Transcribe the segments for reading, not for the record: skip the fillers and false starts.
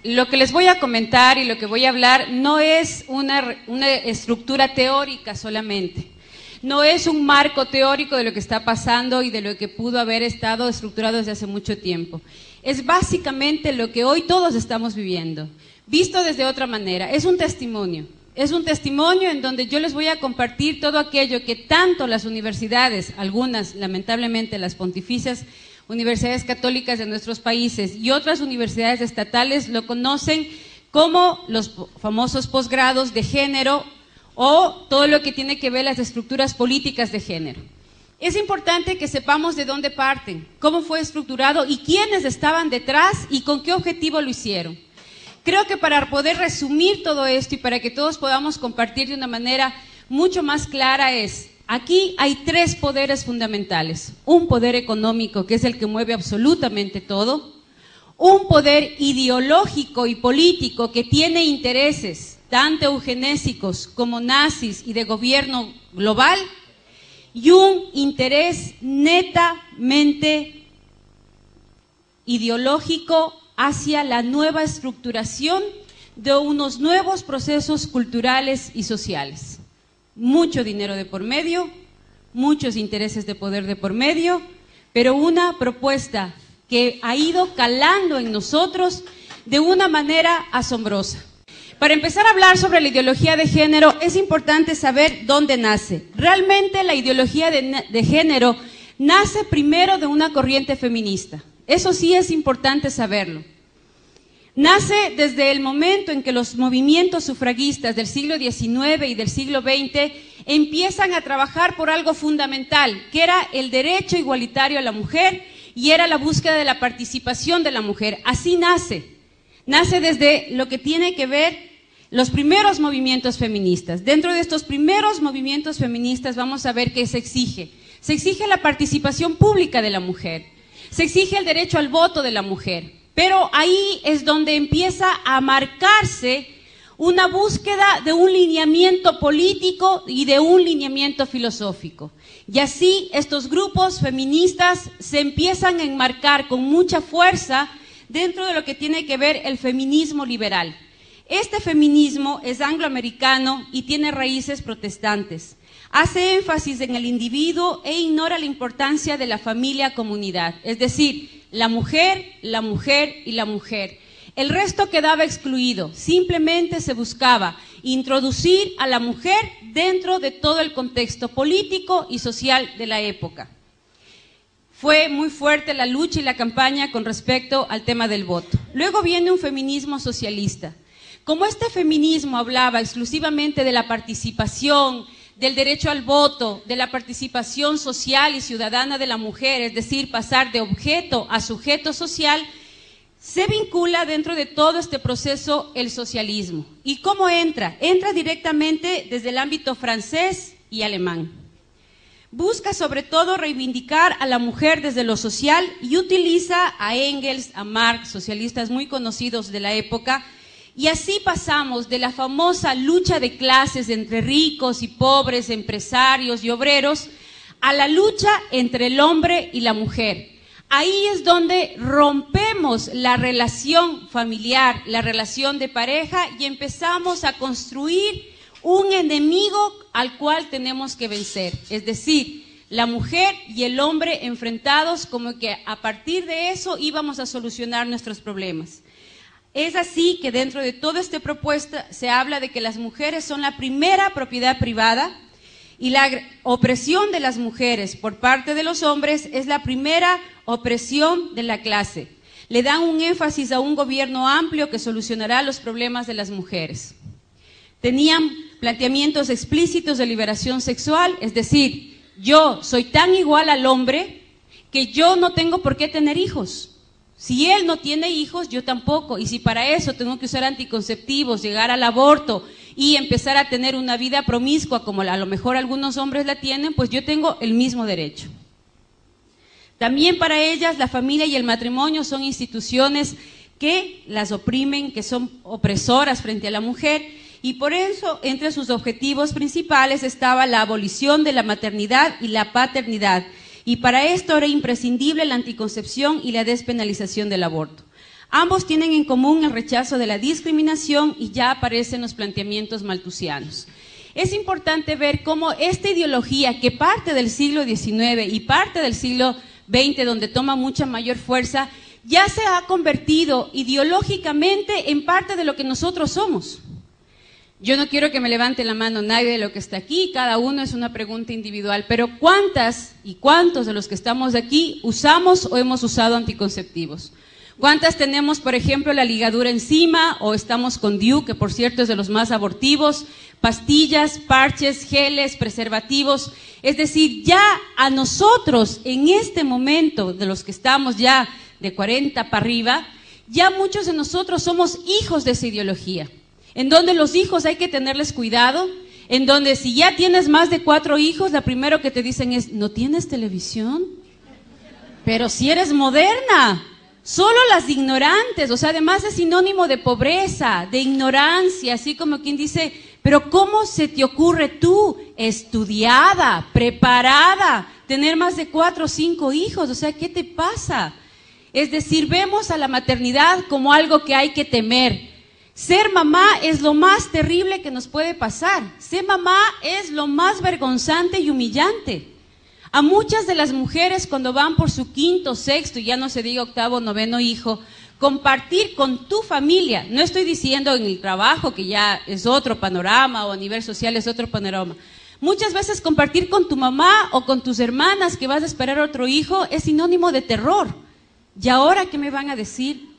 Lo que les voy a comentar y lo que voy a hablar no es una estructura teórica solamente, no es un marco teórico de lo que está pasando y de lo que pudo haber estado estructurado desde hace mucho tiempo. Es básicamente lo que hoy todos estamos viviendo, visto desde otra manera. Es un testimonio en donde yo les voy a compartir todo aquello que tanto las universidades, algunas lamentablemente las pontificias, universidades católicas de nuestros países y otras universidades estatales lo conocen como los famosos posgrados de género o todo lo que tiene que ver las estructuras políticas de género. Es importante que sepamos de dónde parten, cómo fue estructurado y quiénes estaban detrás y con qué objetivo lo hicieron. Creo que para poder resumir todo esto y para que todos podamos compartir de una manera mucho más clara aquí hay tres poderes fundamentales. Un poder económico, que es el que mueve absolutamente todo. Un poder ideológico y político que tiene intereses, tanto eugenésicos como nazis y de gobierno global. Y un interés netamente ideológico hacia la nueva estructuración de unos nuevos procesos culturales y sociales. Mucho dinero de por medio, muchos intereses de poder de por medio, pero una propuesta que ha ido calando en nosotros de una manera asombrosa. Para empezar a hablar sobre la ideología de género, es importante saber dónde nace. Realmente la ideología de género nace primero de una corriente feminista. Eso sí es importante saberlo. Nace desde el momento en que los movimientos sufragistas del siglo XIX y del siglo XX empiezan a trabajar por algo fundamental, que era el derecho igualitario a la mujer y era la búsqueda de la participación de la mujer. Así nace. Nace desde lo que tiene que ver los primeros movimientos feministas. Dentro de estos primeros movimientos feministas vamos a ver qué se exige. Se exige la participación pública de la mujer, se exige el derecho al voto de la mujer, pero ahí es donde empieza a marcarse una búsqueda de un lineamiento político y de un lineamiento filosófico. Y así estos grupos feministas se empiezan a enmarcar con mucha fuerza dentro de lo que tiene que ver el feminismo liberal. Este feminismo es angloamericano y tiene raíces protestantes. Hace énfasis en el individuo e ignora la importancia de la familia-comunidad, es decir, la mujer y la mujer. El resto quedaba excluido, simplemente se buscaba introducir a la mujer dentro de todo el contexto político y social de la época. Fue muy fuerte la lucha y la campaña con respecto al tema del voto. Luego viene un feminismo socialista. Como este feminismo hablaba exclusivamente de la participación, del derecho al voto, de la participación social y ciudadana de la mujer, es decir, pasar de objeto a sujeto social, se vincula dentro de todo este proceso el socialismo. ¿Y cómo entra? Entra directamente desde el ámbito francés y alemán. Busca sobre todo reivindicar a la mujer desde lo social y utiliza a Engels, a Marx, socialistas muy conocidos de la época. Y así pasamos de la famosa lucha de clases entre ricos y pobres, empresarios y obreros, a la lucha entre el hombre y la mujer. Ahí es donde rompemos la relación familiar, la relación de pareja y empezamos a construir un enemigo al cual tenemos que vencer. Es decir, la mujer y el hombre enfrentados, como que a partir de eso íbamos a solucionar nuestros problemas. Es así que dentro de toda esta propuesta se habla de que las mujeres son la primera propiedad privada y la opresión de las mujeres por parte de los hombres es la primera opresión de la clase. Le dan un énfasis a un gobierno amplio que solucionará los problemas de las mujeres. Tenían planteamientos explícitos de liberación sexual, es decir, yo soy tan igual al hombre que yo no tengo por qué tener hijos. Si él no tiene hijos, yo tampoco, y si para eso tengo que usar anticonceptivos, llegar al aborto y empezar a tener una vida promiscua como a lo mejor algunos hombres la tienen, pues yo tengo el mismo derecho. También para ellas la familia y el matrimonio son instituciones que las oprimen, que son opresoras frente a la mujer, y por eso entre sus objetivos principales estaba la abolición de la maternidad y la paternidad. Y para esto era imprescindible la anticoncepción y la despenalización del aborto. Ambos tienen en común el rechazo de la discriminación y ya aparecen los planteamientos malthusianos. Es importante ver cómo esta ideología que parte del siglo XIX y parte del siglo XX, donde toma mucha mayor fuerza, ya se ha convertido ideológicamente en parte de lo que nosotros somos. Yo no quiero que me levante la mano nadie de lo que está aquí, cada uno es una pregunta individual, pero ¿cuántas y cuántos de los que estamos aquí usamos o hemos usado anticonceptivos? ¿Cuántas tenemos, por ejemplo, la ligadura encima o estamos con DIU, que por cierto es de los más abortivos, pastillas, parches, geles, preservativos? Es decir, ya a nosotros en este momento, de los que estamos ya de 40 para arriba, ya muchos de nosotros somos hijos de esa ideología, en donde los hijos hay que tenerles cuidado, en donde si ya tienes más de 4 hijos, lo primero que te dicen es, ¿no tienes televisión? Pero si eres moderna. Solo las ignorantes, o sea, además es sinónimo de pobreza, de ignorancia, así como quien dice, pero ¿cómo se te ocurre tú, estudiada, preparada, tener más de 4 o 5 hijos? O sea, ¿qué te pasa? Es decir, vemos a la maternidad como algo que hay que temer. Ser mamá es lo más terrible que nos puede pasar. Ser mamá es lo más vergonzante y humillante. A muchas de las mujeres cuando van por su 5º, 6º, y ya no se diga 8º, 9º hijo, compartir con tu familia, no estoy diciendo en el trabajo que ya es otro panorama o a nivel social es otro panorama, muchas veces compartir con tu mamá o con tus hermanas que vas a esperar otro hijo es sinónimo de terror. ¿Y ahora qué me van a decir?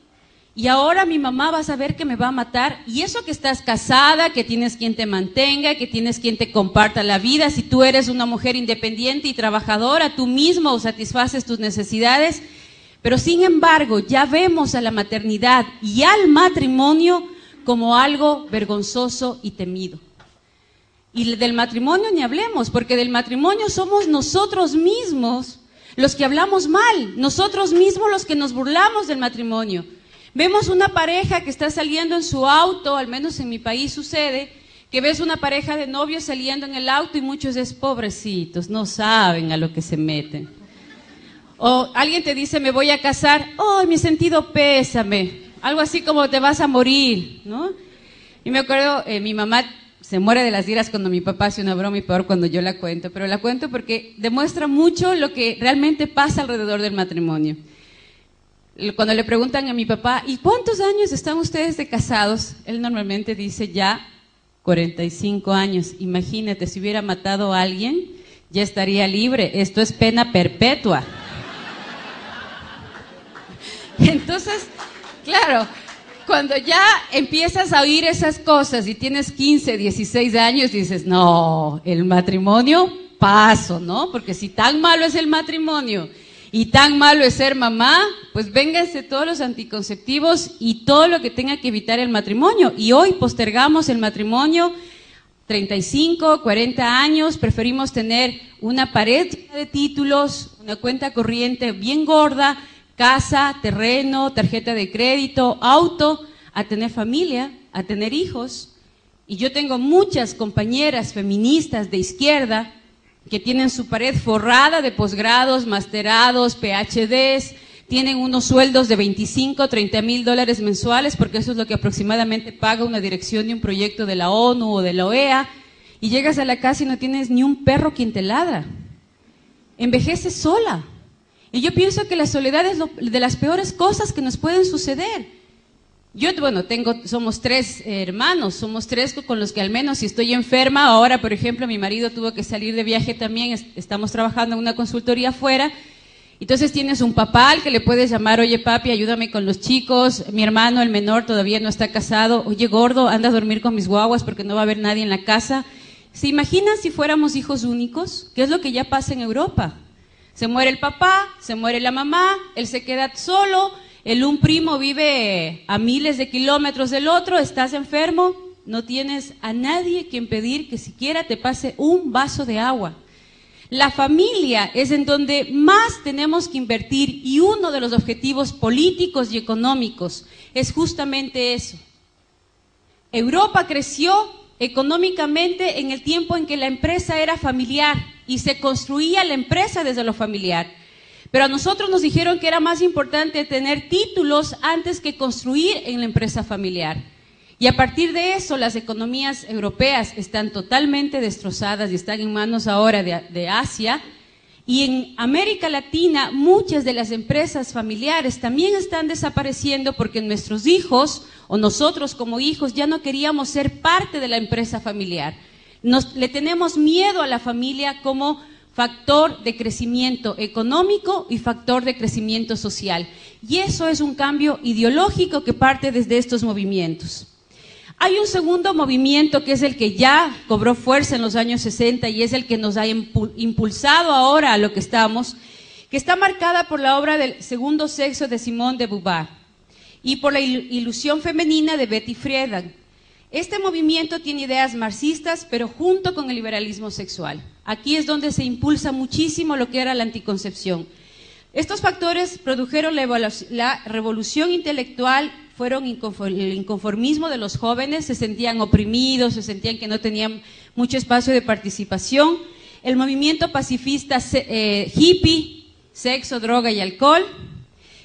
Y ahora mi mamá va a saber que me va a matar, y eso que estás casada, que tienes quien te mantenga, que tienes quien te comparta la vida, si tú eres una mujer independiente y trabajadora, tú mismo satisfaces tus necesidades, pero sin embargo ya vemos a la maternidad y al matrimonio como algo vergonzoso y temido. Y del matrimonio ni hablemos, porque del matrimonio somos nosotros mismos los que hablamos mal, nosotros mismos los que nos burlamos del matrimonio. Vemos una pareja que está saliendo en su auto, al menos en mi país sucede, que ves una pareja de novios saliendo en el auto y muchos es pobrecitos, no saben a lo que se meten. O alguien te dice, me voy a casar, ¡ay, mi sentido pésame! Algo así como te vas a morir, ¿no? Y me acuerdo, mi mamá se muere de las iras cuando mi papá hace una broma y peor cuando yo la cuento, pero la cuento porque demuestra mucho lo que realmente pasa alrededor del matrimonio. Cuando le preguntan a mi papá, ¿y cuántos años están ustedes de casados? Él normalmente dice ya 45 años. Imagínate, si hubiera matado a alguien, ya estaría libre. Esto es pena perpetua. Entonces, claro, cuando ya empiezas a oír esas cosas y tienes 15, 16 años, dices, no, el matrimonio, paso, ¿no? Porque si tan malo es el matrimonio y tan malo es ser mamá, pues vénganse todos los anticonceptivos y todo lo que tenga que evitar el matrimonio. Y hoy postergamos el matrimonio 35, 40 años, preferimos tener una pared de títulos, una cuenta corriente bien gorda, casa, terreno, tarjeta de crédito, auto, a tener familia, a tener hijos. Y yo tengo muchas compañeras feministas de izquierda que tienen su pared forrada de posgrados, masterados, PhDs, tienen unos sueldos de 25, 30 mil dólares mensuales, porque eso es lo que aproximadamente paga una dirección de un proyecto de la ONU o de la OEA, y llegas a la casa y no tienes ni un perro quien te ladra. Envejeces sola. Y yo pienso que la soledad es de las peores cosas que nos pueden suceder. Yo, bueno, somos 3 hermanos, somos 3 con los que al menos si estoy enferma, ahora por ejemplo mi marido tuvo que salir de viaje también, estamos trabajando en una consultoría afuera, entonces tienes un papá al que le puedes llamar, oye papi, ayúdame con los chicos, mi hermano, el menor, todavía no está casado, oye gordo, anda a dormir con mis guaguas porque no va a haber nadie en la casa. ¿Se imaginan si fuéramos hijos únicos? ¿Qué es lo que ya pasa en Europa? Se muere el papá, se muere la mamá, él se queda solo, un primo vive a miles de kilómetros del otro, estás enfermo, no tienes a nadie que impedir que siquiera te pase un vaso de agua. La familia es en donde más tenemos que invertir y uno de los objetivos políticos y económicos es justamente eso. Europa creció económicamente en el tiempo en que la empresa era familiar y se construía la empresa desde lo familiar. Pero a nosotros nos dijeron que era más importante tener títulos antes que construir en la empresa familiar. Y a partir de eso, las economías europeas están totalmente destrozadas y están en manos ahora de Asia. Y en América Latina, muchas de las empresas familiares también están desapareciendo porque nuestros hijos, o nosotros como hijos, ya no queríamos ser parte de la empresa familiar. Le tenemos miedo a la familia como factor de crecimiento económico y factor de crecimiento social. Y eso es un cambio ideológico que parte desde estos movimientos. Hay un segundo movimiento que es el que ya cobró fuerza en los años 60 y es el que nos ha impulsado ahora a lo que estamos, que está marcada por la obra del segundo sexo de Simone de Beauvoir y por la ilusión femenina de Betty Friedan. Este movimiento tiene ideas marxistas, pero junto con el liberalismo sexual. Aquí es donde se impulsa muchísimo lo que era la anticoncepción. Estos factores produjeron la revolución intelectual, fueron el inconformismo de los jóvenes, se sentían oprimidos, se sentían que no tenían mucho espacio de participación. El movimiento pacifista hippie, sexo, droga y alcohol,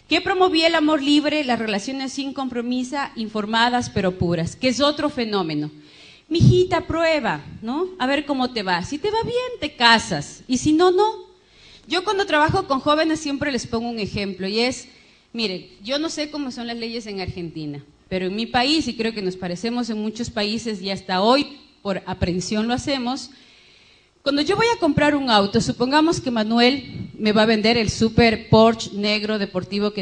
que promovía el amor libre, las relaciones sin compromiso, informadas pero puras, que es otro fenómeno. Mijita, prueba, ¿no? A ver cómo te va. Si te va bien, te casas, y si no, no. Yo cuando trabajo con jóvenes siempre les pongo un ejemplo, y es, miren, yo no sé cómo son las leyes en Argentina, pero en mi país, y creo que nos parecemos en muchos países, y hasta hoy por aprensión lo hacemos. Cuando yo voy a comprar un auto, supongamos que Manuel me va a vender el super Porsche negro deportivo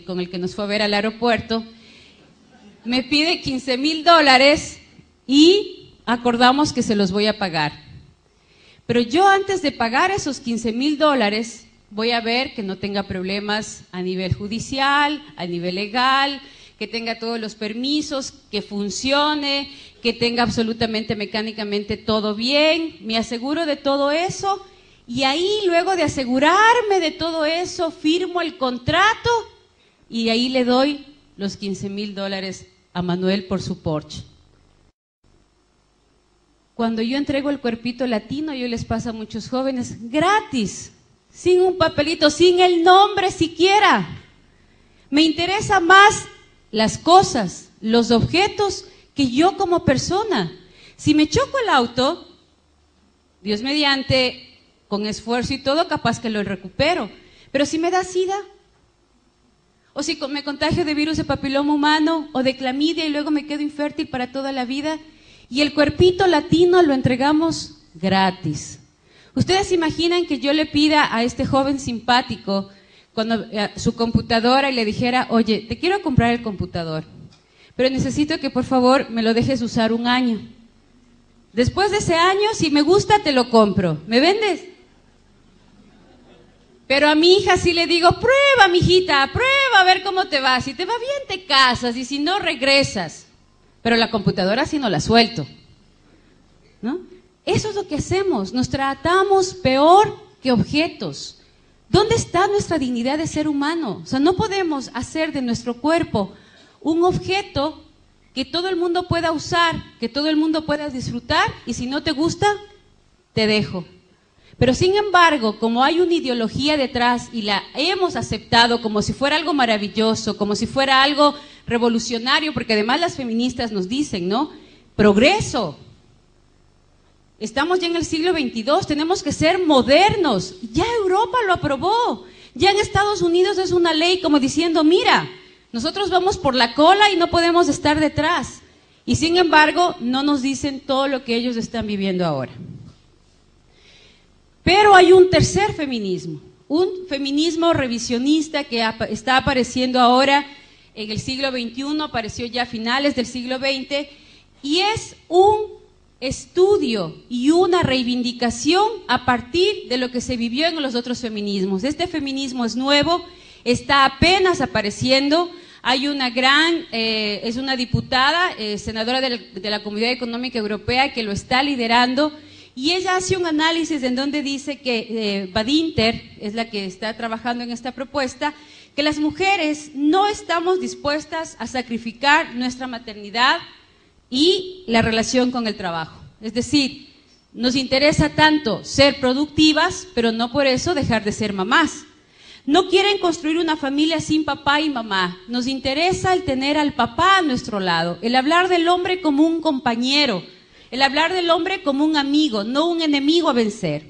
con el que nos fue a ver al aeropuerto, me pide $15,000 y acordamos que se los voy a pagar. Pero yo antes de pagar esos $15,000 voy a ver que no tenga problemas a nivel judicial, a nivel legal, que tenga todos los permisos, que funcione, que tenga absolutamente mecánicamente todo bien, me aseguro de todo eso y ahí luego de asegurarme de todo eso firmo el contrato y ahí le doy los $15,000 a Manuel por su Porsche. Cuando yo entrego el cuerpito latino, yo les paso a muchos jóvenes gratis, sin un papelito, sin el nombre siquiera. Me interesa más las cosas, los objetos, que yo como persona. Si me choco el auto, Dios mediante, con esfuerzo y todo, capaz que lo recupero. Pero si me da SIDA, o si me contagio de virus de papiloma humano, o de clamidia y luego me quedo infértil para toda la vida, y el cuerpito latino lo entregamos gratis. ¿Ustedes se imaginan que yo le pida a este joven simpático su computadora y le dijera, oye, te quiero comprar el computador, pero necesito que por favor me lo dejes usar 1 año. Después de ese año, si me gusta, te lo compro. ¿Me vendes? Pero a mi hija sí le digo, prueba, mijita, prueba a ver cómo te va. Si te va bien, te casas, y si no, regresas. Pero la computadora sí no la suelto, ¿no? Eso es lo que hacemos, nos tratamos peor que objetos. ¿Dónde está nuestra dignidad de ser humano? O sea, no podemos hacer de nuestro cuerpo un objeto que todo el mundo pueda usar, que todo el mundo pueda disfrutar, y si no te gusta, te dejo. Pero sin embargo, como hay una ideología detrás y la hemos aceptado como si fuera algo maravilloso, como si fuera algo revolucionario, porque además las feministas nos dicen, ¿no? Progreso. Estamos ya en el siglo XXII, tenemos que ser modernos. Ya Europa lo aprobó. Ya en Estados Unidos es una ley como diciendo, mira, nosotros vamos por la cola y no podemos estar detrás. Y sin embargo, no nos dicen todo lo que ellos están viviendo ahora. Pero hay un tercer feminismo, un feminismo revisionista que está apareciendo ahora en el siglo XXI, apareció ya a finales del siglo XX, y es un estudio y una reivindicación a partir de lo que se vivió en los otros feminismos. Este feminismo es nuevo, está apenas apareciendo. Hay una es una diputada, senadora de la Comunidad Económica Europea, que lo está liderando, y ella hace un análisis en donde dice que Badinter es la que está trabajando en esta propuesta, que las mujeres no estamos dispuestas a sacrificar nuestra maternidad y la relación con el trabajo. Es decir, nos interesa tanto ser productivas, pero no por eso dejar de ser mamás. No quieren construir una familia sin papá y mamá. Nos interesa el tener al papá a nuestro lado, el hablar del hombre como un compañero, el hablar del hombre como un amigo, no un enemigo a vencer.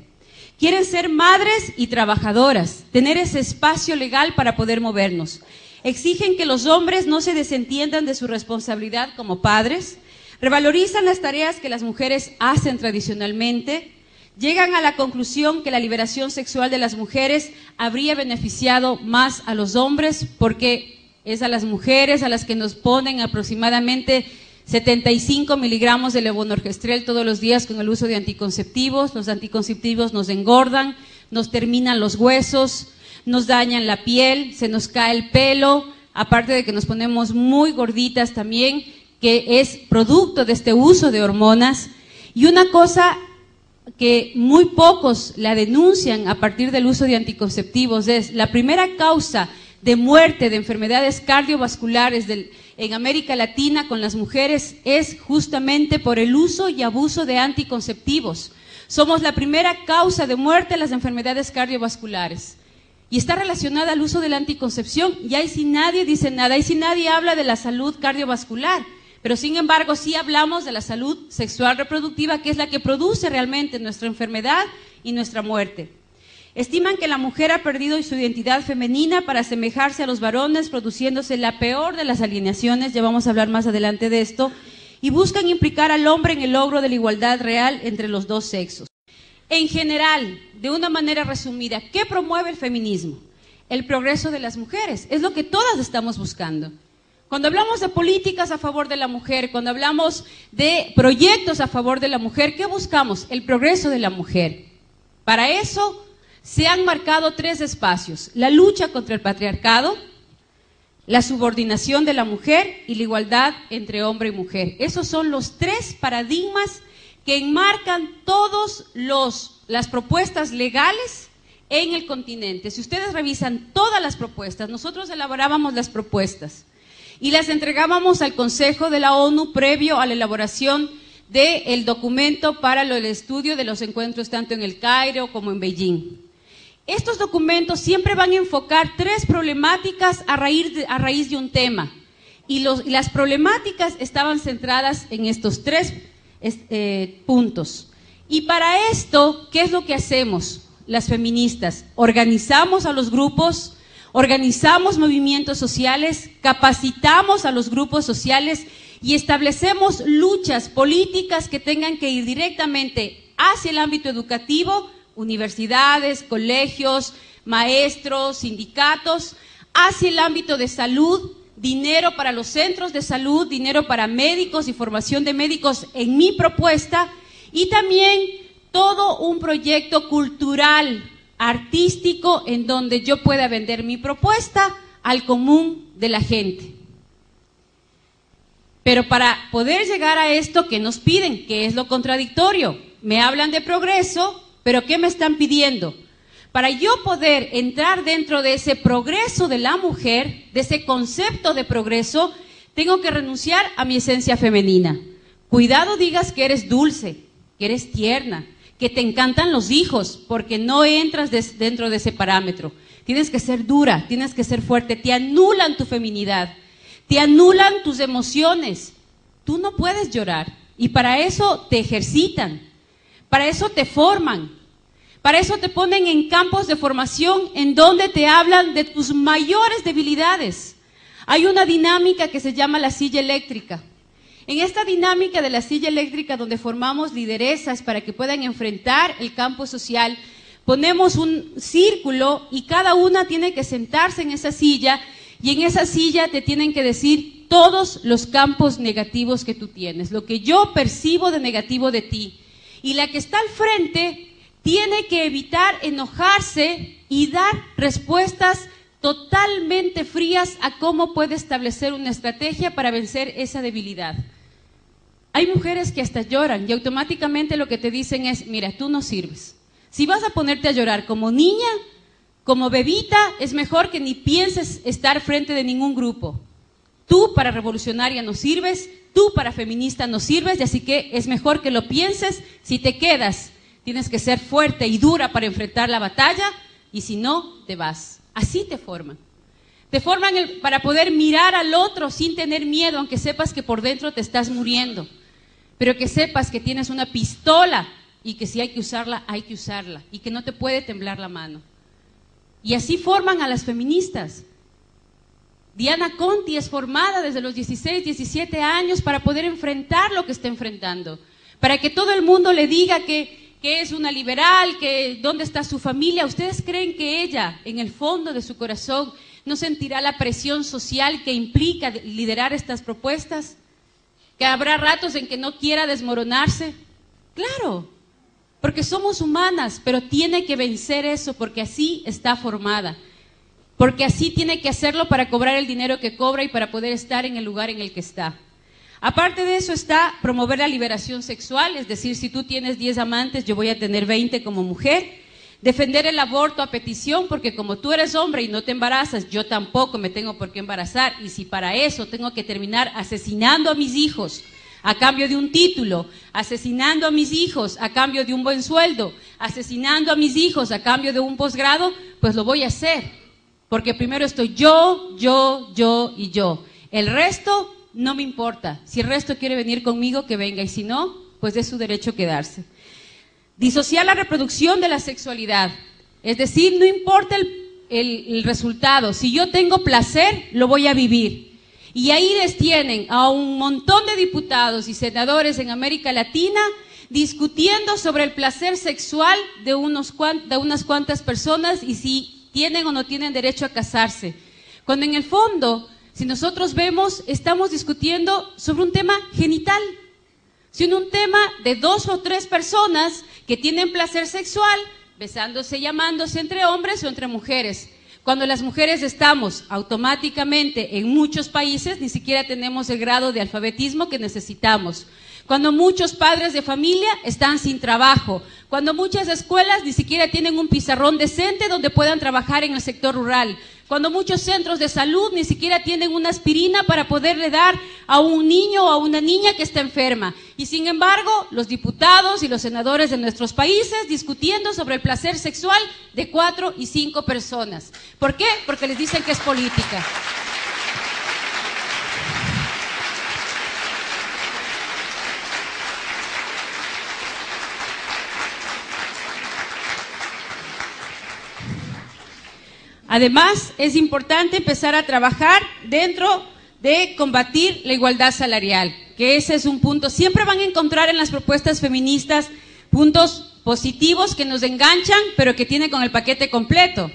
Quieren ser madres y trabajadoras, tener ese espacio legal para poder movernos. Exigen que los hombres no se desentiendan de su responsabilidad como padres, revalorizan las tareas que las mujeres hacen tradicionalmente, llegan a la conclusión que la liberación sexual de las mujeres habría beneficiado más a los hombres porque es a las mujeres a las que nos ponen aproximadamente 75 miligramos de levonorgestrel todos los días con el uso de anticonceptivos. Los anticonceptivos nos engordan, nos terminan los huesos, nos dañan la piel, se nos cae el pelo, aparte de que nos ponemos muy gorditas también, que es producto de este uso de hormonas. Y una cosa que muy pocos la denuncian a partir del uso de anticonceptivos es la primera causa de muerte de enfermedades cardiovasculares en América Latina con las mujeres es justamente por el uso y abuso de anticonceptivos. Somos la primera causa de muerte de las enfermedades cardiovasculares y está relacionada al uso de la anticoncepción, y ahí sí nadie dice nada, ahí sí nadie habla de la salud cardiovascular. Pero sin embargo sí hablamos de la salud sexual reproductiva, que es la que produce realmente nuestra enfermedad y nuestra muerte. Estiman que la mujer ha perdido su identidad femenina para asemejarse a los varones, produciéndose la peor de las alienaciones, ya vamos a hablar más adelante de esto, y buscan implicar al hombre en el logro de la igualdad real entre los dos sexos. En general, de una manera resumida, ¿qué promueve el feminismo? El progreso de las mujeres, es lo que todas estamos buscando. Cuando hablamos de políticas a favor de la mujer, cuando hablamos de proyectos a favor de la mujer, ¿qué buscamos? El progreso de la mujer. Para eso se han marcado 3 espacios: la lucha contra el patriarcado, la subordinación de la mujer y la igualdad entre hombre y mujer. Esos son los 3 paradigmas que enmarcan todas las propuestas legales en el continente. Si ustedes revisan todas las propuestas, nosotros elaborábamos las propuestas y las entregábamos al Consejo de la ONU previo a la elaboración del documento para el estudio de los encuentros tanto en el Cairo como en Beijing. Estos documentos siempre van a enfocar 3 problemáticas a raíz de un tema, y las problemáticas estaban centradas en estos 3 puntos. Y para esto, ¿qué es lo que hacemos las feministas? Organizamos a los grupos, organizamos movimientos sociales, capacitamos a los grupos sociales y establecemos luchas políticas que tengan que ir directamente hacia el ámbito educativo, universidades, colegios, maestros, sindicatos, hacia el ámbito de salud, dinero para los centros de salud, dinero para médicos y formación de médicos en mi propuesta, y también todo un proyecto cultural, artístico, en donde yo pueda vender mi propuesta al común de la gente. Pero para poder llegar a esto, ¿qué nos piden? ¿Qué es lo contradictorio? Me hablan de progreso, pero ¿qué me están pidiendo? Para yo poder entrar dentro de ese progreso de la mujer, de ese concepto de progreso, tengo que renunciar a mi esencia femenina. Cuidado digas que eres dulce, que eres tierna, que te encantan los hijos, porque no entras dentro de ese parámetro. Tienes que ser dura, tienes que ser fuerte, te anulan tu feminidad, te anulan tus emociones. Tú no puedes llorar, y para eso te ejercitan, para eso te forman, para eso te ponen en campos de formación en donde te hablan de tus mayores debilidades. Hay una dinámica que se llama la silla eléctrica. En esta dinámica de la silla eléctrica, donde formamos lideresas para que puedan enfrentar el campo social, ponemos un círculo y cada una tiene que sentarse en esa silla, y en esa silla te tienen que decir todos los campos negativos que tú tienes, lo que yo percibo de negativo de ti. Y la que está al frente tiene que evitar enojarse y dar respuestas totalmente frías a cómo puede establecer una estrategia para vencer esa debilidad. Hay mujeres que hasta lloran y automáticamente lo que te dicen es: mira, tú no sirves. Si vas a ponerte a llorar como niña, como bebita, es mejor que ni pienses estar frente de ningún grupo. Tú para revolucionaria no sirves, tú para feminista no sirves, y así que es mejor que lo pienses. Si te quedas, tienes que ser fuerte y dura para enfrentar la batalla, y si no, te vas. Así te forman. Te forman para poder mirar al otro sin tener miedo, aunque sepas que por dentro te estás muriendo. Pero que sepas que tienes una pistola y que si hay que usarla, hay que usarla. Y que no te puede temblar la mano. Y así forman a las feministas. Diana Conti es formada desde los 16, 17 años para poder enfrentar lo que está enfrentando. Para que todo el mundo le diga que es una liberal, que dónde está su familia. ¿Ustedes creen que ella, en el fondo de su corazón, no sentirá la presión social que implica liderar estas propuestas? ¿Que habrá ratos en que no quiera desmoronarse? Claro, porque somos humanas, pero tiene que vencer eso porque así está formada. Porque así tiene que hacerlo para cobrar el dinero que cobra y para poder estar en el lugar en el que está. Aparte de eso está promover la liberación sexual, es decir, si tú tienes 10 amantes, yo voy a tener 20 como mujer. Defender el aborto a petición, porque como tú eres hombre y no te embarazas, yo tampoco me tengo por qué embarazar. Y si para eso tengo que terminar asesinando a mis hijos a cambio de un título, asesinando a mis hijos a cambio de un buen sueldo, asesinando a mis hijos a cambio de un posgrado, pues lo voy a hacer. Porque primero estoy yo y yo. El resto no me importa. Si el resto quiere venir conmigo, que venga. Y si no, pues es su derecho quedarse. Disociar la reproducción de la sexualidad. Es decir, no importa el resultado. Si yo tengo placer, lo voy a vivir. Y ahí les tienen a un montón de diputados y senadores en América Latina discutiendo sobre el placer sexual de unas cuantas personas y si tienen o no tienen derecho a casarse. Cuando en el fondo, si nosotros vemos, estamos discutiendo sobre un tema genital, sino un tema de 2 o 3 personas que tienen placer sexual, besándose y amándose entre hombres o entre mujeres. Cuando las mujeres estamos automáticamente en muchos países, ni siquiera tenemos el grado de alfabetismo que necesitamos. Cuando muchos padres de familia están sin trabajo, cuando muchas escuelas ni siquiera tienen un pizarrón decente donde puedan trabajar en el sector rural, cuando muchos centros de salud ni siquiera tienen una aspirina para poderle dar a un niño o a una niña que está enferma. Y sin embargo, los diputados y los senadores de nuestros países discutiendo sobre el placer sexual de 4 y 5 personas. ¿Por qué? Porque les dicen que es política. Además, es importante empezar a trabajar dentro de combatir la igualdad salarial, que ese es un punto. Siempre van a encontrar en las propuestas feministas puntos positivos que nos enganchan, pero que tienen con el paquete completo.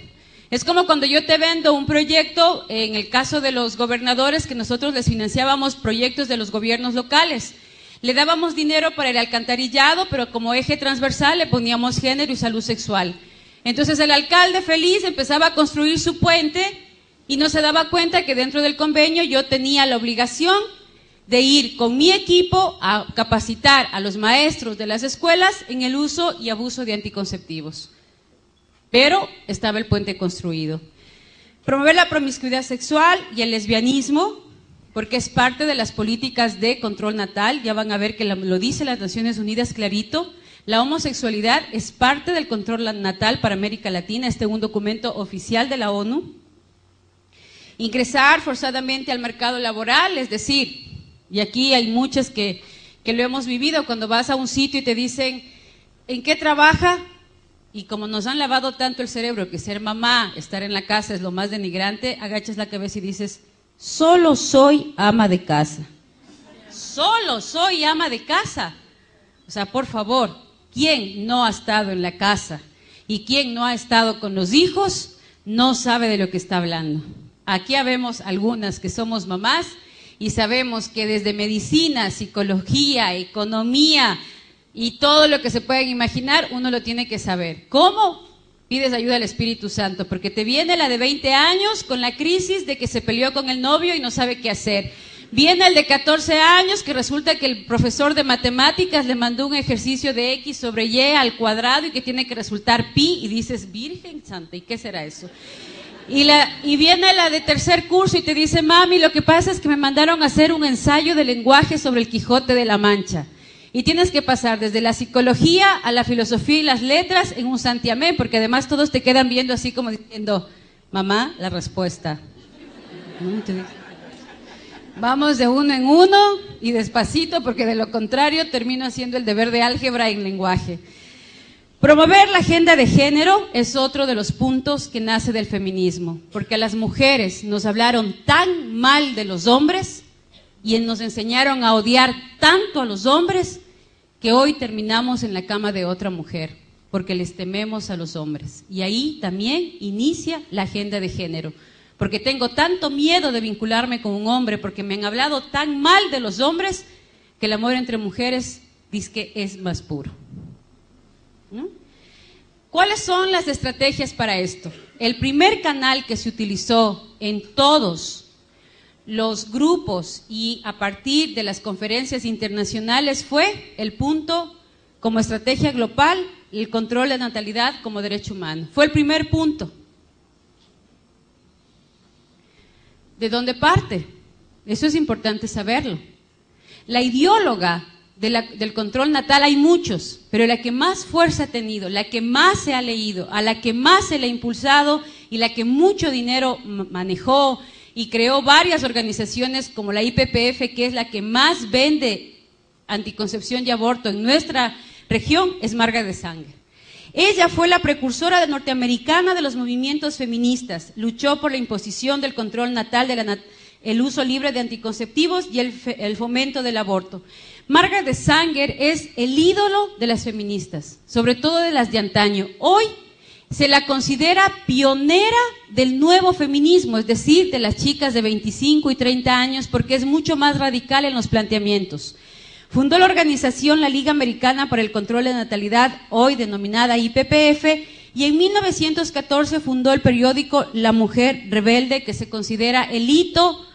Es como cuando yo te vendo un proyecto, en el caso de los gobernadores, que nosotros les financiábamos proyectos de los gobiernos locales. Le dábamos dinero para el alcantarillado, pero como eje transversal le poníamos género y salud sexual. Entonces el alcalde feliz empezaba a construir su puente y no se daba cuenta que dentro del convenio yo tenía la obligación de ir con mi equipo a capacitar a los maestros de las escuelas en el uso y abuso de anticonceptivos. Pero estaba el puente construido. Promover la promiscuidad sexual y el lesbianismo, porque es parte de las políticas de control natal. Ya van a ver que lo dice las Naciones Unidas clarito. La homosexualidad es parte del control natal para América Latina, un documento oficial de la ONU. Ingresar forzadamente al mercado laboral, es decir, y aquí hay muchas que lo hemos vivido, cuando vas a un sitio y te dicen, ¿en qué trabaja? Y como nos han lavado tanto el cerebro que ser mamá, estar en la casa es lo más denigrante, agachas la cabeza y dices, solo soy ama de casa. Solo soy ama de casa. O sea, por favor, ¿quién no ha estado en la casa y quién no ha estado con los hijos no sabe de lo que está hablando? Aquí habemos algunas que somos mamás y sabemos que desde medicina, psicología, economía y todo lo que se pueden imaginar, uno lo tiene que saber. ¿Cómo? Pides ayuda al Espíritu Santo, porque te viene la de 20 años con la crisis de que se peleó con el novio y no sabe qué hacer. Viene el de 14 años que resulta que el profesor de matemáticas le mandó un ejercicio de X sobre Y al cuadrado y que tiene que resultar pi y dices, Virgen Santa, ¿y qué será eso? Y viene la de tercer curso y te dice, mami, lo que pasa es que me mandaron a hacer un ensayo de lenguaje sobre el Quijote de la Mancha. Y tienes que pasar desde la psicología a la filosofía y las letras en un santiamén, porque además todos te quedan viendo así como diciendo, Mamá, la respuesta. Vamos de uno en uno y despacito, porque de lo contrario termino haciendo el deber de álgebra en lenguaje. Promover la agenda de género es otro de los puntos que nace del feminismo, porque a las mujeres nos hablaron tan mal de los hombres y nos enseñaron a odiar tanto a los hombres que hoy terminamos en la cama de otra mujer, porque les tememos a los hombres. Y ahí también inicia la agenda de género, porque tengo tanto miedo de vincularme con un hombre, porque me han hablado tan mal de los hombres, que el amor entre mujeres dizque es más puro. ¿No? ¿Cuáles son las estrategias para esto? El primer canal que se utilizó en todos los grupos y a partir de las conferencias internacionales fue el punto como estrategia global, el control de natalidad como derecho humano. Fue el primer punto. ¿De dónde parte? Eso es importante saberlo. La ideóloga del control natal hay muchos, pero la que más fuerza ha tenido, la que más se ha leído, a la que más se le ha impulsado y la que mucho dinero manejó y creó varias organizaciones como la IPPF, que es la que más vende anticoncepción y aborto en nuestra región, es Margaret Sanger. Ella fue la precursora norteamericana de los movimientos feministas, luchó por la imposición del control natal, el uso libre de anticonceptivos y el fomento del aborto. Margaret Sanger es el ídolo de las feministas, sobre todo de las de antaño. Hoy se la considera pionera del nuevo feminismo, es decir, de las chicas de 25 y 30 años, porque es mucho más radical en los planteamientos. Fundó la organización la Liga Americana para el Control de Natalidad, hoy denominada IPPF, y en 1914 fundó el periódico La Mujer Rebelde, que se considera el hito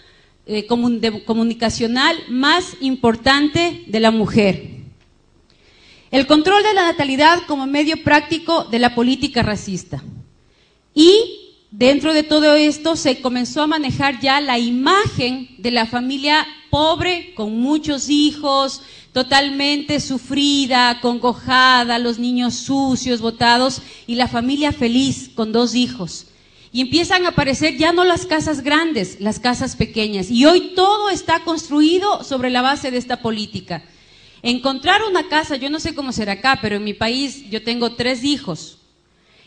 comunicacional más importante de la mujer. El control de la natalidad como medio práctico de la política racista. Y dentro de todo esto se comenzó a manejar ya la imagen de la familia pobre, con muchos hijos, totalmente sufrida, acongojada, los niños sucios, botados, y la familia feliz con 2 hijos. Y empiezan a aparecer ya no las casas grandes, las casas pequeñas. Y hoy todo está construido sobre la base de esta política. Encontrar una casa, yo no sé cómo será acá, pero en mi país yo tengo 3 hijos.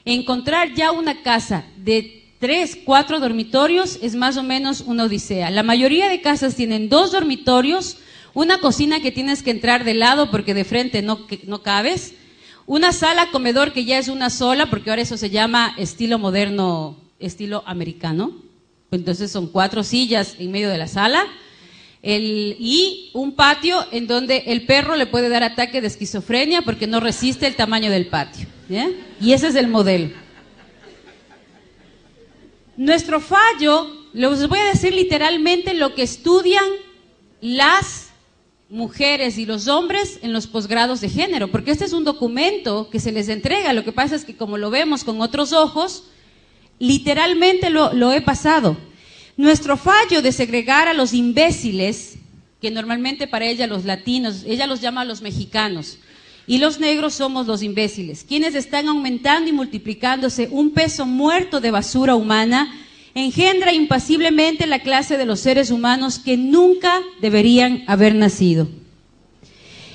Encontrar ya una casa de 3, 4 dormitorios es más o menos una odisea. La mayoría de casas tienen 2 dormitorios, una cocina que tienes que entrar de lado porque de frente no cabes, una sala comedor que ya es una sola, porque ahora eso se llama estilo moderno, estilo americano. Entonces son 4 sillas en medio de la sala y un patio en donde el perro le puede dar ataque de esquizofrenia porque no resiste el tamaño del patio, ¿ya? Y ese es el modelo. Nuestro fallo, les voy a decir literalmente lo que estudian las mujeres y los hombres en los posgrados de género, porque este es un documento que se les entrega. Lo que pasa es que como lo vemos con otros ojos, literalmente lo he pasado. Nuestro fallo de segregar a los imbéciles, que normalmente para ella los latinos, ella los llama a los mexicanos, y los negros somos los imbéciles, quienes están aumentando y multiplicándose un peso muerto de basura humana, engendra impasiblemente la clase de los seres humanos que nunca deberían haber nacido.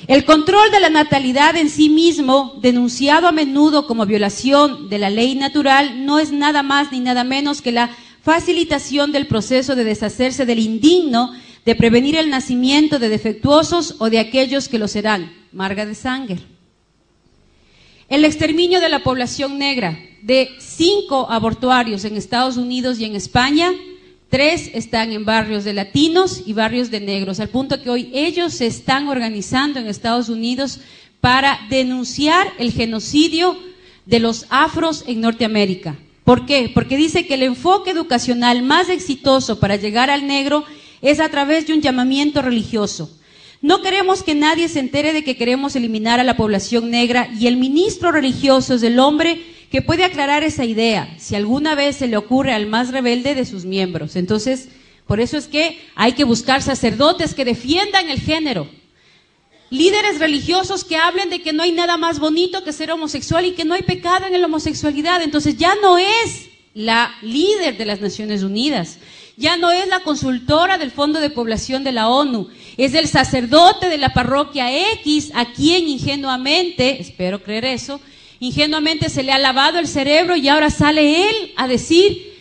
El control de la natalidad en sí mismo, denunciado a menudo como violación de la ley natural, no es nada más ni nada menos que la facilitación del proceso de deshacerse del indigno, de prevenir el nacimiento de defectuosos o de aquellos que lo serán. Margaret Sanger. El exterminio de la población negra. De 5 abortuarios en Estados Unidos y en España, 3 están en barrios de latinos y barrios de negros, al punto que hoy ellos se están organizando en Estados Unidos para denunciar el genocidio de los afros en Norteamérica. ¿Por qué? Porque dice que el enfoque educacional más exitoso para llegar al negro es a través de un llamamiento religioso. No queremos que nadie se entere de que queremos eliminar a la población negra, y el ministro religioso es el hombre que puede aclarar esa idea, si alguna vez se le ocurre al más rebelde de sus miembros. Entonces, por eso es que hay que buscar sacerdotes que defiendan el género, líderes religiosos que hablen de que no hay nada más bonito que ser homosexual y que no hay pecado en la homosexualidad. Entonces ya no es la líder de las Naciones Unidas. Ya no es la consultora del Fondo de Población de la ONU, es el sacerdote de la parroquia X a quien ingenuamente, espero creer eso, ingenuamente se le ha lavado el cerebro y ahora sale él a decir,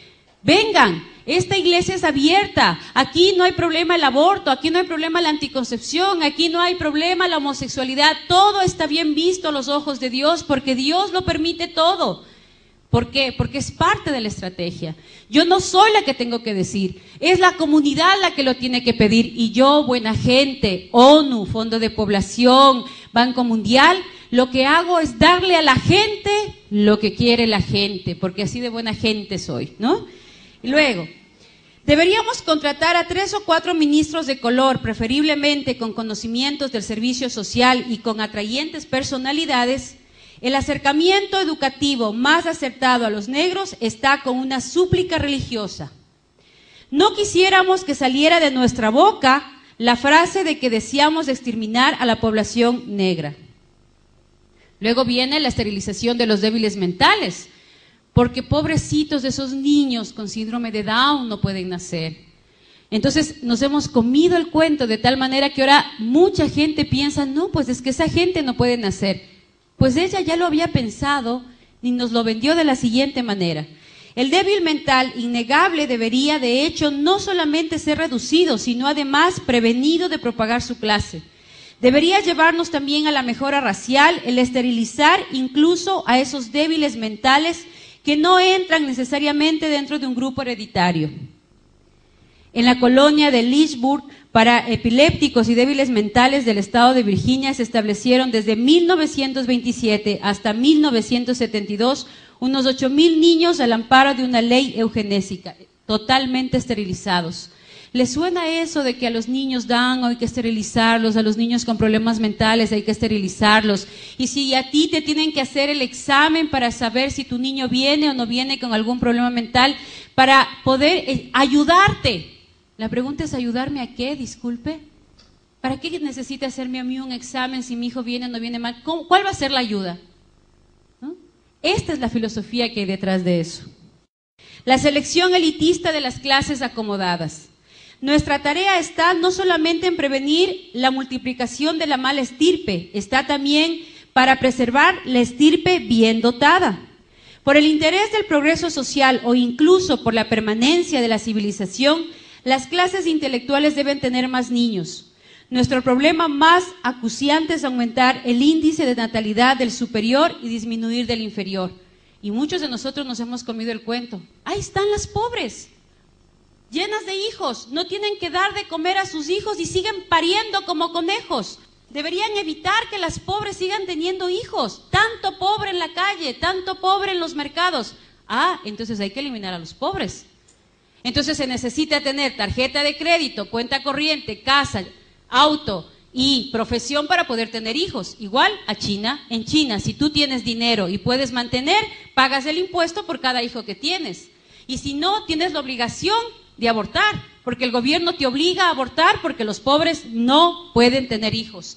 vengan, esta iglesia es abierta, aquí no hay problema el aborto, aquí no hay problema la anticoncepción, aquí no hay problema la homosexualidad, todo está bien visto a los ojos de Dios porque Dios lo permite todo. ¿Por qué? Porque es parte de la estrategia. Yo no soy la que tengo que decir, es la comunidad la que lo tiene que pedir y yo, buena gente, ONU, Fondo de Población, Banco Mundial, lo que hago es darle a la gente lo que quiere la gente, porque así de buena gente soy, ¿no? Y luego, deberíamos contratar a 3 o 4 ministros de color, preferiblemente con conocimientos del servicio social y con atrayentes personalidades. El acercamiento educativo más acertado a los negros está con una súplica religiosa. No quisiéramos que saliera de nuestra boca la frase de que deseamos exterminar a la población negra. Luego viene la esterilización de los débiles mentales, porque pobrecitos de esos niños con síndrome de Down no pueden nacer. Entonces nos hemos comido el cuento de tal manera que ahora mucha gente piensa, no, pues es que esa gente no puede nacer. Pues ella ya lo había pensado y nos lo vendió de la siguiente manera. El débil mental innegable debería, de hecho, no solamente ser reducido, sino además prevenido de propagar su clase. Debería llevarnos también a la mejora racial, el esterilizar incluso a esos débiles mentales que no entran necesariamente dentro de un grupo hereditario. En la colonia de Lynchburg, para epilépticos y débiles mentales del estado de Virginia se establecieron desde 1927 hasta 1972 unos 8,000 niños al amparo de una ley eugenésica, totalmente esterilizados. ¿Les suena eso de que a los niños hay que esterilizarlos, a los niños con problemas mentales hay que esterilizarlos? Y si a ti te tienen que hacer el examen para saber si tu niño viene o no viene con algún problema mental, para poder ayudarte. La pregunta es, ¿ayudarme a qué? Disculpe. ¿Para qué necesita hacerme a mí un examen si mi hijo viene o no viene mal? ¿Cuál va a ser la ayuda? ¿No? Esta es la filosofía que hay detrás de eso. La selección elitista de las clases acomodadas. Nuestra tarea está no solamente en prevenir la multiplicación de la mala estirpe, está también para preservar la estirpe bien dotada. Por el interés del progreso social o incluso por la permanencia de la civilización, las clases intelectuales deben tener más niños. Nuestro problema más acuciante es aumentar el índice de natalidad del superior y disminuir del inferior. Y muchos de nosotros nos hemos comido el cuento. Ahí están las pobres, llenas de hijos, no tienen que dar de comer a sus hijos y siguen pariendo como conejos. Deberían evitar que las pobres sigan teniendo hijos. Tanto pobre en la calle, tanto pobre en los mercados. Entonces hay que eliminar a los pobres. Entonces se necesita tener tarjeta de crédito, cuenta corriente, casa, auto y profesión para poder tener hijos. Igual a China. En China, si tú tienes dinero y puedes mantener, pagas el impuesto por cada hijo que tienes. Y si no, tienes la obligación de abortar, porque el gobierno te obliga a abortar porque los pobres no pueden tener hijos.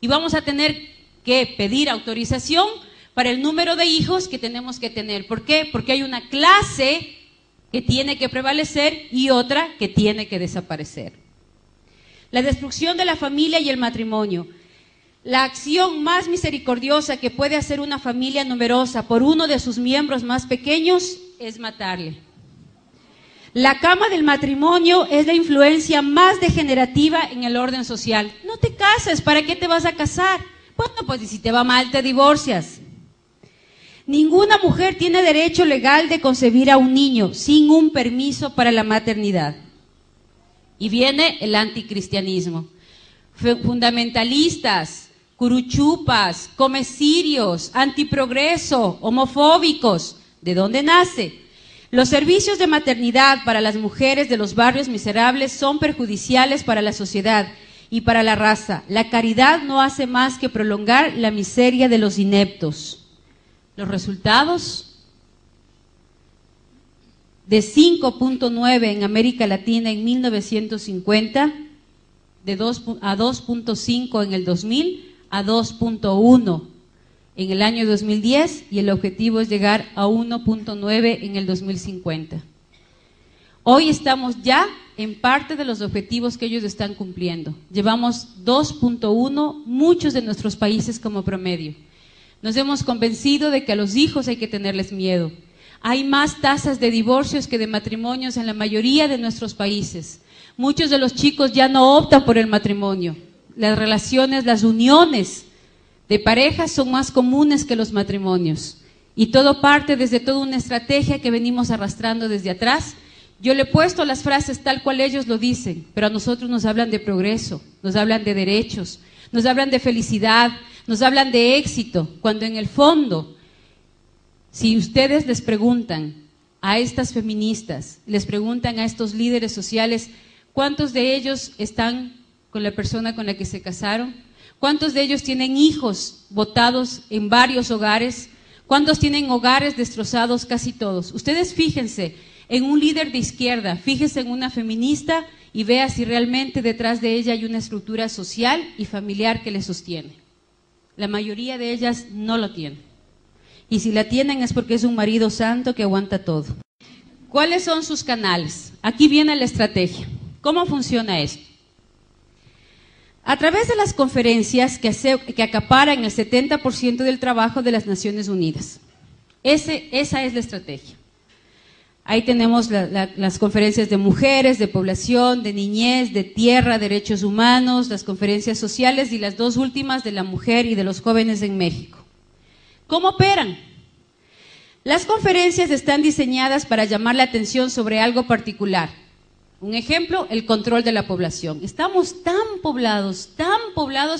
Y vamos a tener que pedir autorización para el número de hijos que tenemos que tener. ¿Por qué? Porque hay una clase que tiene que prevalecer y otra que tiene que desaparecer. La destrucción de la familia y el matrimonio. La acción más misericordiosa que puede hacer una familia numerosa por uno de sus miembros más pequeños es matarle. La cama del matrimonio es la influencia más degenerativa en el orden social. No te cases, ¿para qué te vas a casar? Bueno, pues si te va mal te divorcias. Ninguna mujer tiene derecho legal de concebir a un niño sin un permiso para la maternidad. Y viene el anticristianismo. Fundamentalistas, curuchupas, comecirios, antiprogreso, homofóbicos. ¿De dónde nace? Los servicios de maternidad para las mujeres de los barrios miserables son perjudiciales para la sociedad y para la raza. La caridad no hace más que prolongar la miseria de los ineptos. Los resultados, de 5.9 en América Latina en 1950, a 2.5 en el 2000, a 2.1 en el año 2010 y el objetivo es llegar a 1.9 en el 2050. Hoy estamos ya en parte de los objetivos que ellos están cumpliendo. Llevamos 2.1, muchos de nuestros países como promedio. Nos hemos convencido de que a los hijos hay que tenerles miedo. Hay más tasas de divorcios que de matrimonios en la mayoría de nuestros países. Muchos de los chicos ya no optan por el matrimonio. Las relaciones, las uniones de parejas son más comunes que los matrimonios. Y todo parte desde toda una estrategia que venimos arrastrando desde atrás. Yo le he puesto las frases tal cual ellos lo dicen, pero a nosotros nos hablan de progreso, nos hablan de derechos, nos hablan de felicidad, nos hablan de éxito, cuando en el fondo, si ustedes les preguntan a estas feministas, les preguntan a estos líderes sociales, ¿cuántos de ellos están con la persona con la que se casaron? ¿Cuántos de ellos tienen hijos botados en varios hogares? ¿Cuántos tienen hogares destrozados? Casi todos. Ustedes fíjense en un líder de izquierda, fíjense en una feminista y vea si realmente detrás de ella hay una estructura social y familiar que le sostiene. La mayoría de ellas no lo tienen. Y si la tienen es porque es un marido santo que aguanta todo. ¿Cuáles son sus canales? Aquí viene la estrategia. ¿Cómo funciona esto? A través de las conferencias que acaparan el 70% del trabajo de las Naciones Unidas. Esa es la estrategia. Ahí tenemos las conferencias de mujeres, de población, de niñez, de tierra, derechos humanos, las conferencias sociales y las dos últimas de la mujer y de los jóvenes en México. ¿Cómo operan? Las conferencias están diseñadas para llamar la atención sobre algo particular. Un ejemplo, el control de la población. Estamos tan poblados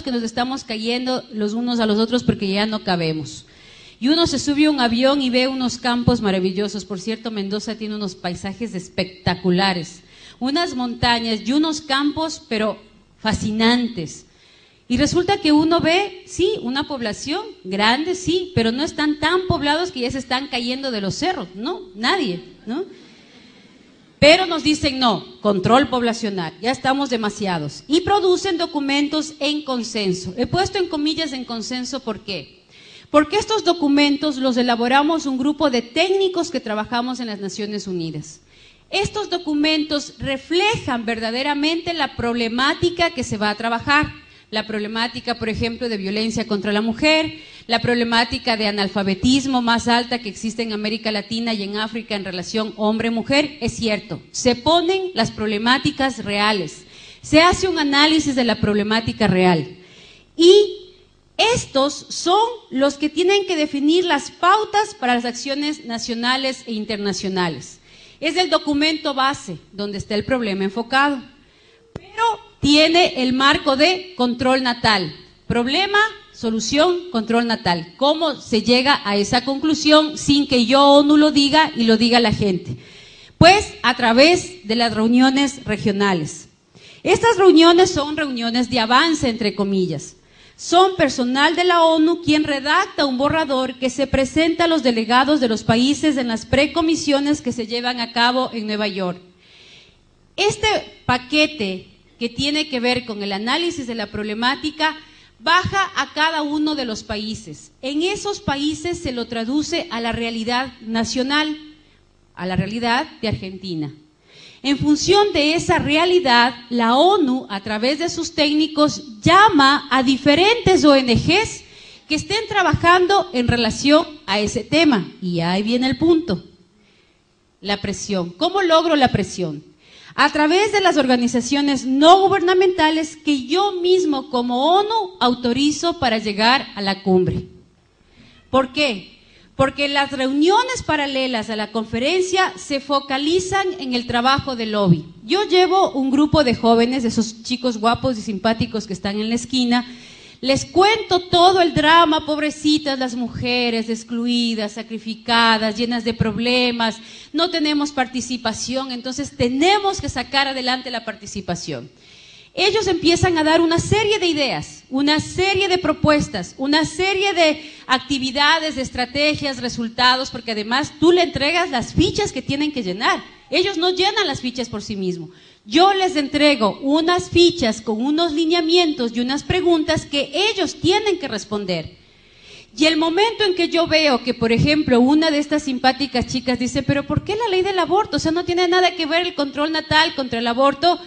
que nos estamos cayendo los unos a los otros porque ya no cabemos. Y uno se sube a un avión y ve unos campos maravillosos. Por cierto, Mendoza tiene unos paisajes espectaculares, unas montañas y unos campos, pero fascinantes. Y resulta que uno ve, sí, una población grande, sí, pero no están tan poblados que ya se están cayendo de los cerros. No, nadie, ¿no? Pero nos dicen no, control poblacional, ya estamos demasiados. Y producen documentos en consenso. He puesto en comillas en consenso, ¿por qué? Porque estos documentos los elaboramos un grupo de técnicos que trabajamos en las Naciones Unidas. Estos documentos reflejan verdaderamente la problemática que se va a trabajar. La problemática, por ejemplo, de violencia contra la mujer, la problemática de analfabetismo más alta que existe en América Latina y en África en relación hombre-mujer, es cierto. Se ponen las problemáticas reales, se hace un análisis de la problemática real. Y estos son los que tienen que definir las pautas para las acciones nacionales e internacionales. Es el documento base donde está el problema enfocado, pero tiene el marco de control natal. Problema, solución, control natal. ¿Cómo se llega a esa conclusión sin que yo ONU lo diga y lo diga la gente? Pues a través de las reuniones regionales. Estas reuniones son reuniones de avance, entre comillas. Son personal de la ONU quien redacta un borrador que se presenta a los delegados de los países en las precomisiones que se llevan a cabo en Nueva York. Este paquete que tiene que ver con el análisis de la problemática baja a cada uno de los países. En esos países se lo traduce a la realidad nacional, a la realidad de Argentina. En función de esa realidad, la ONU, a través de sus técnicos, llama a diferentes ONGs que estén trabajando en relación a ese tema. Y ahí viene el punto, la presión. ¿Cómo logro la presión? A través de las organizaciones no gubernamentales que yo mismo como ONU autorizo para llegar a la cumbre. ¿Por qué? Porque las reuniones paralelas a la conferencia se focalizan en el trabajo de lobby. Yo llevo un grupo de jóvenes, de esos chicos guapos y simpáticos que están en la esquina, les cuento todo el drama, pobrecitas las mujeres, excluidas, sacrificadas, llenas de problemas, no tenemos participación, entonces tenemos que sacar adelante la participación. Ellos empiezan a dar una serie de ideas, una serie de propuestas, una serie de actividades, de estrategias, resultados, porque además tú le entregas las fichas que tienen que llenar. Ellos no llenan las fichas por sí mismos. Yo les entrego unas fichas con unos lineamientos y unas preguntas que ellos tienen que responder. Y el momento en que yo veo que, por ejemplo, una de estas simpáticas chicas dice, pero ¿por qué la ley del aborto? O sea, no tiene nada que ver el control natal contra el aborto.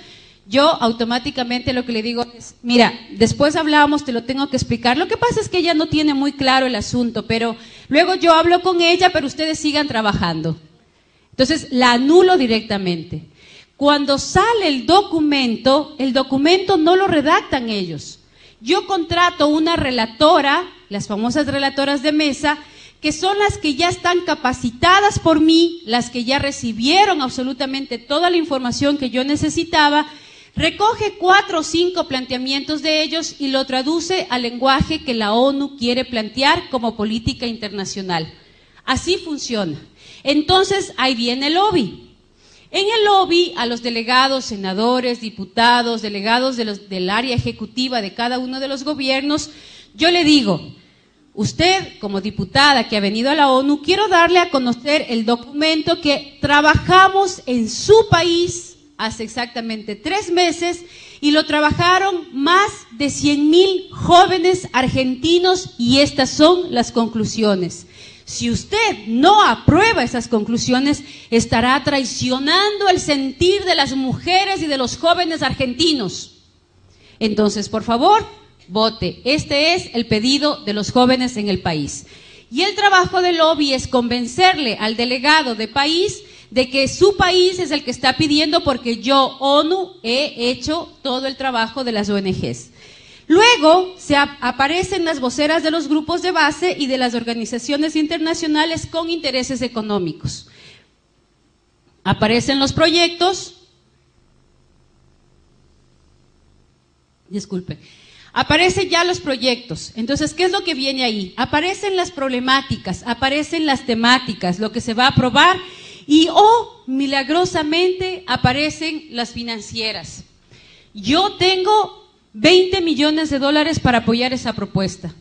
Yo automáticamente lo que le digo es, mira, después hablamos, te lo tengo que explicar. Lo que pasa es que ella no tiene muy claro el asunto, pero luego yo hablo con ella, pero ustedes sigan trabajando. Entonces, la anulo directamente. Cuando sale el documento no lo redactan ellos. Yo contrato una relatora, las famosas relatoras de mesa, que son las que ya están capacitadas por mí, las que ya recibieron absolutamente toda la información que yo necesitaba, recoge 4 o 5 planteamientos de ellos y lo traduce al lenguaje que la ONU quiere plantear como política internacional. Así funciona. Entonces, ahí viene el lobby. En el lobby, a los delegados, senadores, diputados, delegados del área ejecutiva de cada uno de los gobiernos, yo le digo, usted como diputada que ha venido a la ONU, quiero darle a conocer el documento que trabajamos en su país hace exactamente 3 meses y lo trabajaron más de 100,000 jóvenes argentinos y estas son las conclusiones. Si usted no aprueba esas conclusiones, estará traicionando el sentir de las mujeres y de los jóvenes argentinos. Entonces, por favor, vote. Este es el pedido de los jóvenes en el país. Y el trabajo del lobby es convencerle al delegado de país de que su país es el que está pidiendo porque yo, ONU, he hecho todo el trabajo de las ONGs. Luego aparecen las voceras de los grupos de base y de las organizaciones internacionales con intereses económicos. Aparecen los proyectos. Disculpe. Aparecen ya los proyectos. Entonces, ¿qué es lo que viene ahí? Aparecen las problemáticas, aparecen las temáticas, lo que se va a aprobar y, milagrosamente, aparecen las financieras. Yo tengo 20 millones de dólares para apoyar esa propuesta.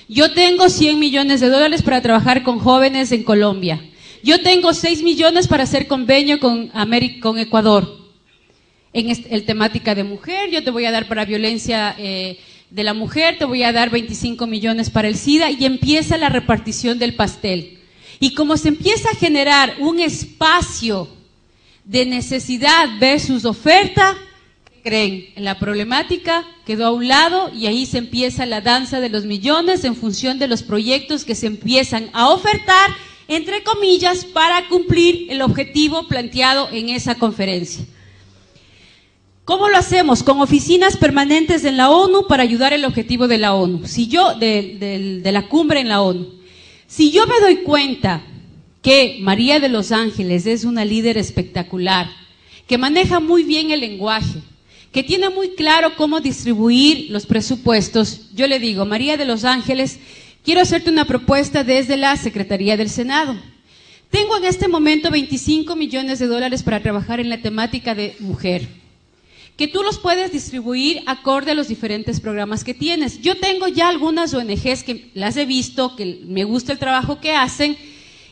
Yo tengo 100 millones de dólares para trabajar con jóvenes en Colombia. Yo tengo 6 millones para hacer convenio con Ecuador. En el temática de mujer, yo te voy a dar para violencia de la mujer, te voy a dar 25 millones para el SIDA y empieza la repartición del pastel. Y como se empieza a generar un espacio de necesidad versus oferta, creen, en la problemática quedó a un lado y ahí se empieza la danza de los millones en función de los proyectos que se empiezan a ofertar, entre comillas, para cumplir el objetivo planteado en esa conferencia. ¿Cómo lo hacemos? Con oficinas permanentes en la ONU para ayudar el objetivo de la ONU, de la cumbre en la ONU. Si yo me doy cuenta que María de los Ángeles es una líder espectacular, que maneja muy bien el lenguaje, que tiene muy claro cómo distribuir los presupuestos, yo le digo, María de los Ángeles, quiero hacerte una propuesta desde la Secretaría del Senado. Tengo en este momento 25 millones de dólares para trabajar en la temática de mujer, que tú los puedes distribuir acorde a los diferentes programas que tienes. Yo tengo ya algunas ONGs que las he visto, que me gusta el trabajo que hacen,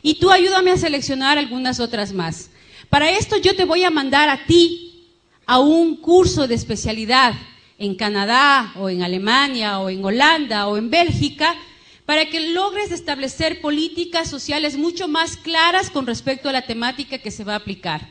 y tú ayúdame a seleccionar algunas otras más. Para esto yo te voy a mandar a ti a un curso de especialidad en Canadá o en Alemania o en Holanda o en Bélgica para que logres establecer políticas sociales mucho más claras con respecto a la temática que se va a aplicar.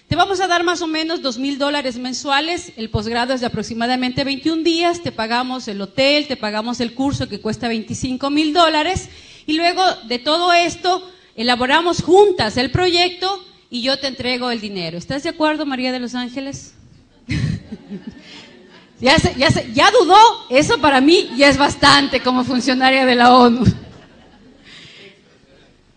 Te vamos a dar más o menos $2,000 mensuales, el posgrado es de aproximadamente 21 días, te pagamos el hotel, te pagamos el curso que cuesta $25,000 y luego de todo esto elaboramos juntas el proyecto y yo te entrego el dinero. ¿Estás de acuerdo, María de los Ángeles? Ya dudó, eso para mí ya es bastante como funcionaria de la ONU.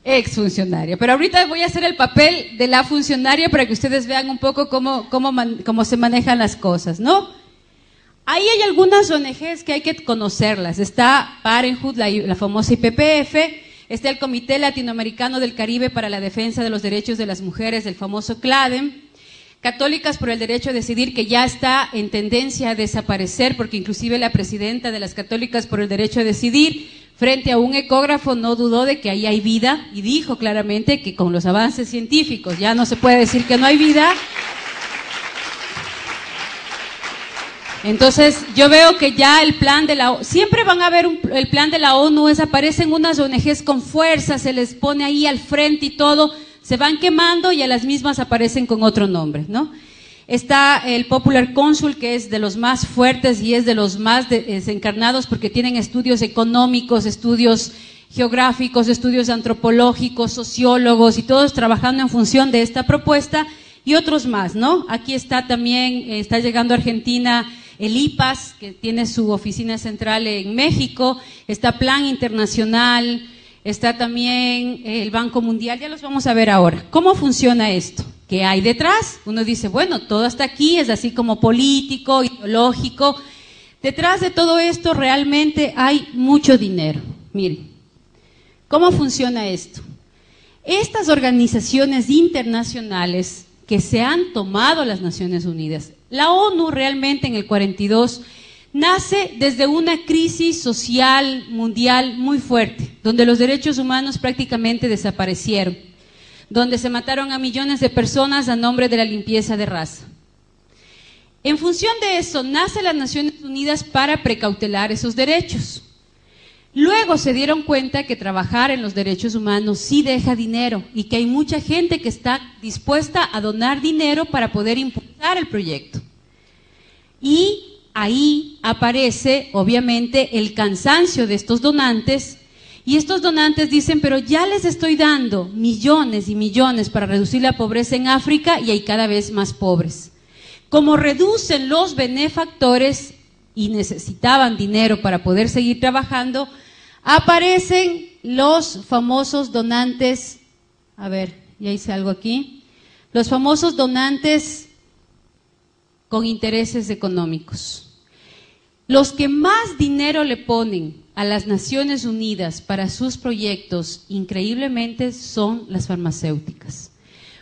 Exfuncionaria, pero ahorita voy a hacer el papel de la funcionaria para que ustedes vean un poco cómo se manejan las cosas, ¿no? Ahí hay algunas ONGs que hay que conocerlas. Está Parenthood, la famosa IPPF, está el Comité Latinoamericano del Caribe para la Defensa de los Derechos de las Mujeres, el famoso CLADEM, Católicas por el Derecho a Decidir, que ya está en tendencia a desaparecer, porque inclusive la presidenta de las Católicas por el Derecho a Decidir, frente a un ecógrafo, no dudó de que ahí hay vida y dijo claramente que con los avances científicos ya no se puede decir que no hay vida. Entonces, yo veo que ya el plan de la ONU, siempre van a ver el plan de la ONU, aparecen unas ONGs con fuerza, se les pone ahí al frente y todo, se van quemando y a las mismas aparecen con otro nombre, ¿no? Está el Popular Council, que es de los más fuertes y es de los más desencarnados porque tienen estudios económicos, estudios geográficos, estudios antropológicos, sociólogos y todos trabajando en función de esta propuesta y otros más, ¿no? Aquí está también, está llegando a Argentina el IPAS, que tiene su oficina central en México, está Plan Internacional, está también el Banco Mundial, ya los vamos a ver ahora. ¿Cómo funciona esto? ¿Qué hay detrás? Uno dice, bueno, todo hasta aquí es así como político, ideológico. Detrás de todo esto realmente hay mucho dinero. Miren, ¿cómo funciona esto? Estas organizaciones internacionales que se han tomado las Naciones Unidas, la ONU realmente en el 42 nace desde una crisis social mundial muy fuerte, donde los derechos humanos prácticamente desaparecieron, donde se mataron a millones de personas a nombre de la limpieza de raza. En función de eso, nace las Naciones Unidas para precautelar esos derechos. Luego se dieron cuenta que trabajar en los derechos humanos sí deja dinero y que hay mucha gente que está dispuesta a donar dinero para poder impulsar el proyecto. Y ahí aparece, obviamente, el cansancio de estos donantes. Y estos donantes dicen, pero ya les estoy dando millones y millones para reducir la pobreza en África y hay cada vez más pobres. Como reducen los benefactores y necesitaban dinero para poder seguir trabajando, aparecen los famosos donantes, a ver, ya hice algo aquí, los famosos donantes con intereses económicos. Los que más dinero le ponen a las Naciones Unidas para sus proyectos, increíblemente, son las farmacéuticas.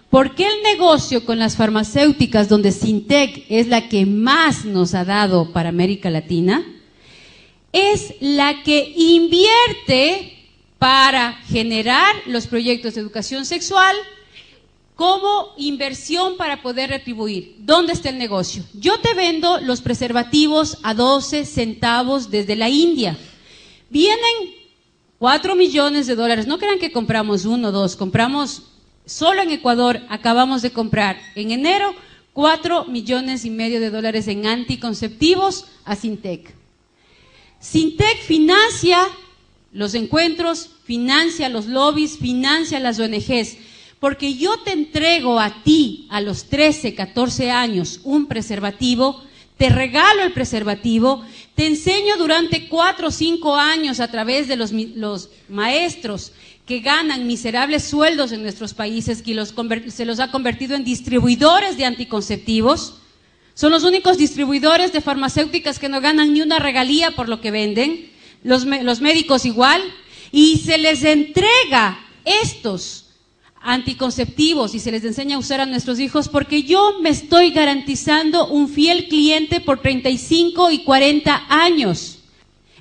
¿Por qué el negocio con las farmacéuticas, donde Sintec es la que más nos ha dado para América Latina? Es la que invierte para generar los proyectos de educación sexual como inversión para poder retribuir. ¿Dónde está el negocio? Yo te vendo los preservativos a 12 centavos desde la India. Vienen 4 millones de dólares. No crean que compramos 1 o 2, compramos, solo en Ecuador acabamos de comprar en enero 4,5 millones de dólares en anticonceptivos a Sintec. Sintec financia los encuentros, financia los lobbies, financia las ONGs, porque yo te entrego a ti a los 13, 14 años un preservativo, te regalo el preservativo, te enseño durante 4 o 5 años a través de los maestros que ganan miserables sueldos en nuestros países, que se los ha convertido en distribuidores de anticonceptivos. Son los únicos distribuidores de farmacéuticas que no ganan ni una regalía por lo que venden, los médicos igual, y se les entrega estos anticonceptivos y se les enseña a usar a nuestros hijos porque yo me estoy garantizando un fiel cliente por 35 y 40 años.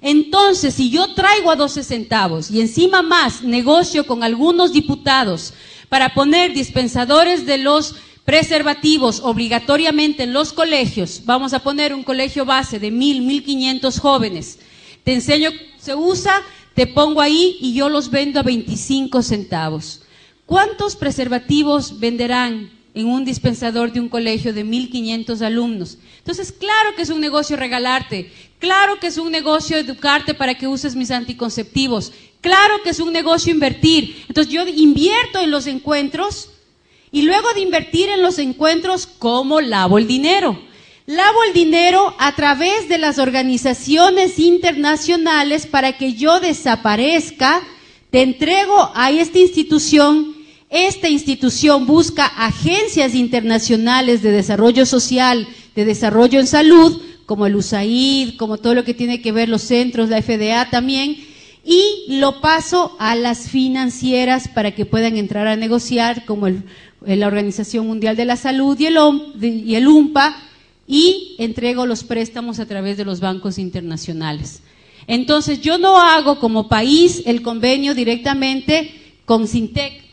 Entonces, si yo traigo a 12 centavos y encima más negocio con algunos diputados para poner dispensadores de los preservativos obligatoriamente en los colegios, vamos a poner un colegio base de 1,500 jóvenes, te enseño cómo se usa, te pongo ahí y yo los vendo a 25 centavos. ¿Cuántos preservativos venderán en un dispensador de un colegio de 1,500 alumnos? Entonces, claro que es un negocio regalarte, claro que es un negocio educarte para que uses mis anticonceptivos, claro que es un negocio invertir. Entonces, yo invierto en los encuentros y luego de invertir en los encuentros, ¿cómo lavo el dinero? Lavo el dinero a través de las organizaciones internacionales para que yo desaparezca, te entrego a esta institución busca agencias internacionales de desarrollo social, de desarrollo en salud, como el USAID, como todo lo que tiene que ver los centros, la FDA también, y lo paso a las financieras para que puedan entrar a negociar, como la Organización Mundial de la Salud y el UNPA, y entrego los préstamos a través de los bancos internacionales. Entonces, yo no hago como país el convenio directamente con Sintec,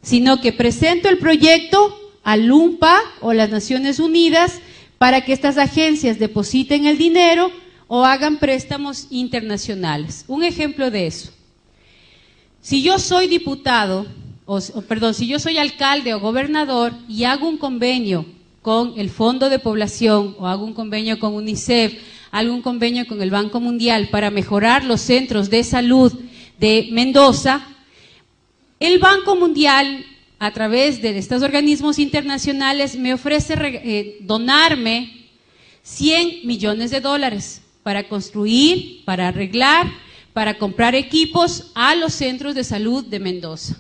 sino que presento el proyecto al UNPA o las Naciones Unidas para que estas agencias depositen el dinero o hagan préstamos internacionales. Un ejemplo de eso. Si yo soy diputado, si yo soy alcalde o gobernador y hago un convenio con el Fondo de Población o hago un convenio con UNICEF, hago un convenio con el Banco Mundial para mejorar los centros de salud de Mendoza, el Banco Mundial, a través de estos organismos internacionales, me ofrece donarme 100 millones de dólares para construir, para arreglar, para comprar equipos a los centros de salud de Mendoza.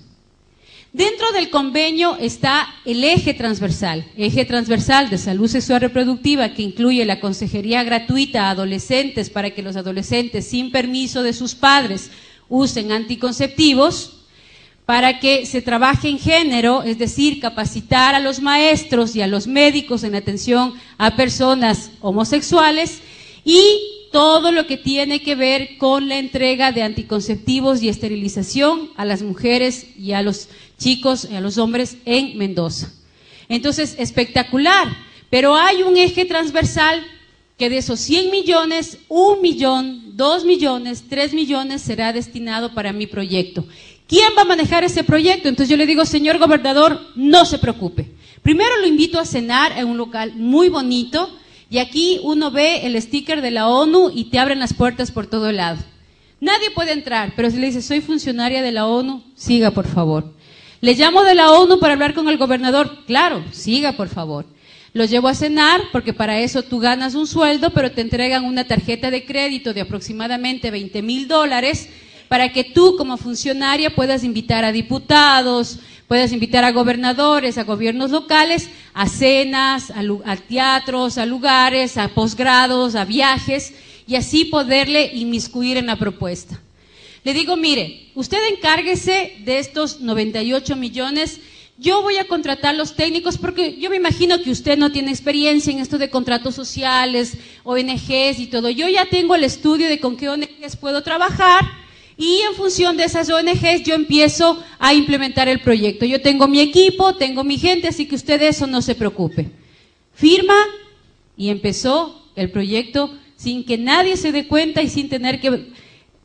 Dentro del convenio está el eje transversal de salud sexual reproductiva, que incluye la consejería gratuita a adolescentes para que los adolescentes sin permiso de sus padres usen anticonceptivos, para que se trabaje en género, es decir, capacitar a los maestros y a los médicos en atención a personas homosexuales, y todo lo que tiene que ver con la entrega de anticonceptivos y esterilización a las mujeres y a los chicos y a los hombres en Mendoza. Entonces, espectacular, pero hay un eje transversal que de esos 100 millones, 1 millón, 2 millones, 3 millones será destinado para mi proyecto. ¿Quién va a manejar ese proyecto? Entonces yo le digo, señor gobernador, no se preocupe. Primero lo invito a cenar en un local muy bonito, y aquí uno ve el sticker de la ONU y te abren las puertas por todo lado. Nadie puede entrar, pero si le dice, soy funcionaria de la ONU, siga por favor. Le llamo de la ONU para hablar con el gobernador, claro, siga por favor. Los llevo a cenar, porque para eso tú ganas un sueldo, pero te entregan una tarjeta de crédito de aproximadamente $20,000 para que tú como funcionaria puedas invitar a diputados, puedas invitar a gobernadores, a gobiernos locales, a cenas, a teatros, a lugares, a posgrados, a viajes, y así poderle inmiscuir en la propuesta. Le digo, mire, usted encárguese de estos 98 millones, yo voy a contratar los técnicos, porque yo me imagino que usted no tiene experiencia en esto de contratos sociales, ONGs y todo. Yo ya tengo el estudio de con qué ONGs puedo trabajar, y en función de esas ONGs yo empiezo a implementar el proyecto. Yo tengo mi equipo, tengo mi gente, así que usted de eso no se preocupe. Firma, y empezó el proyecto sin que nadie se dé cuenta y sin tener que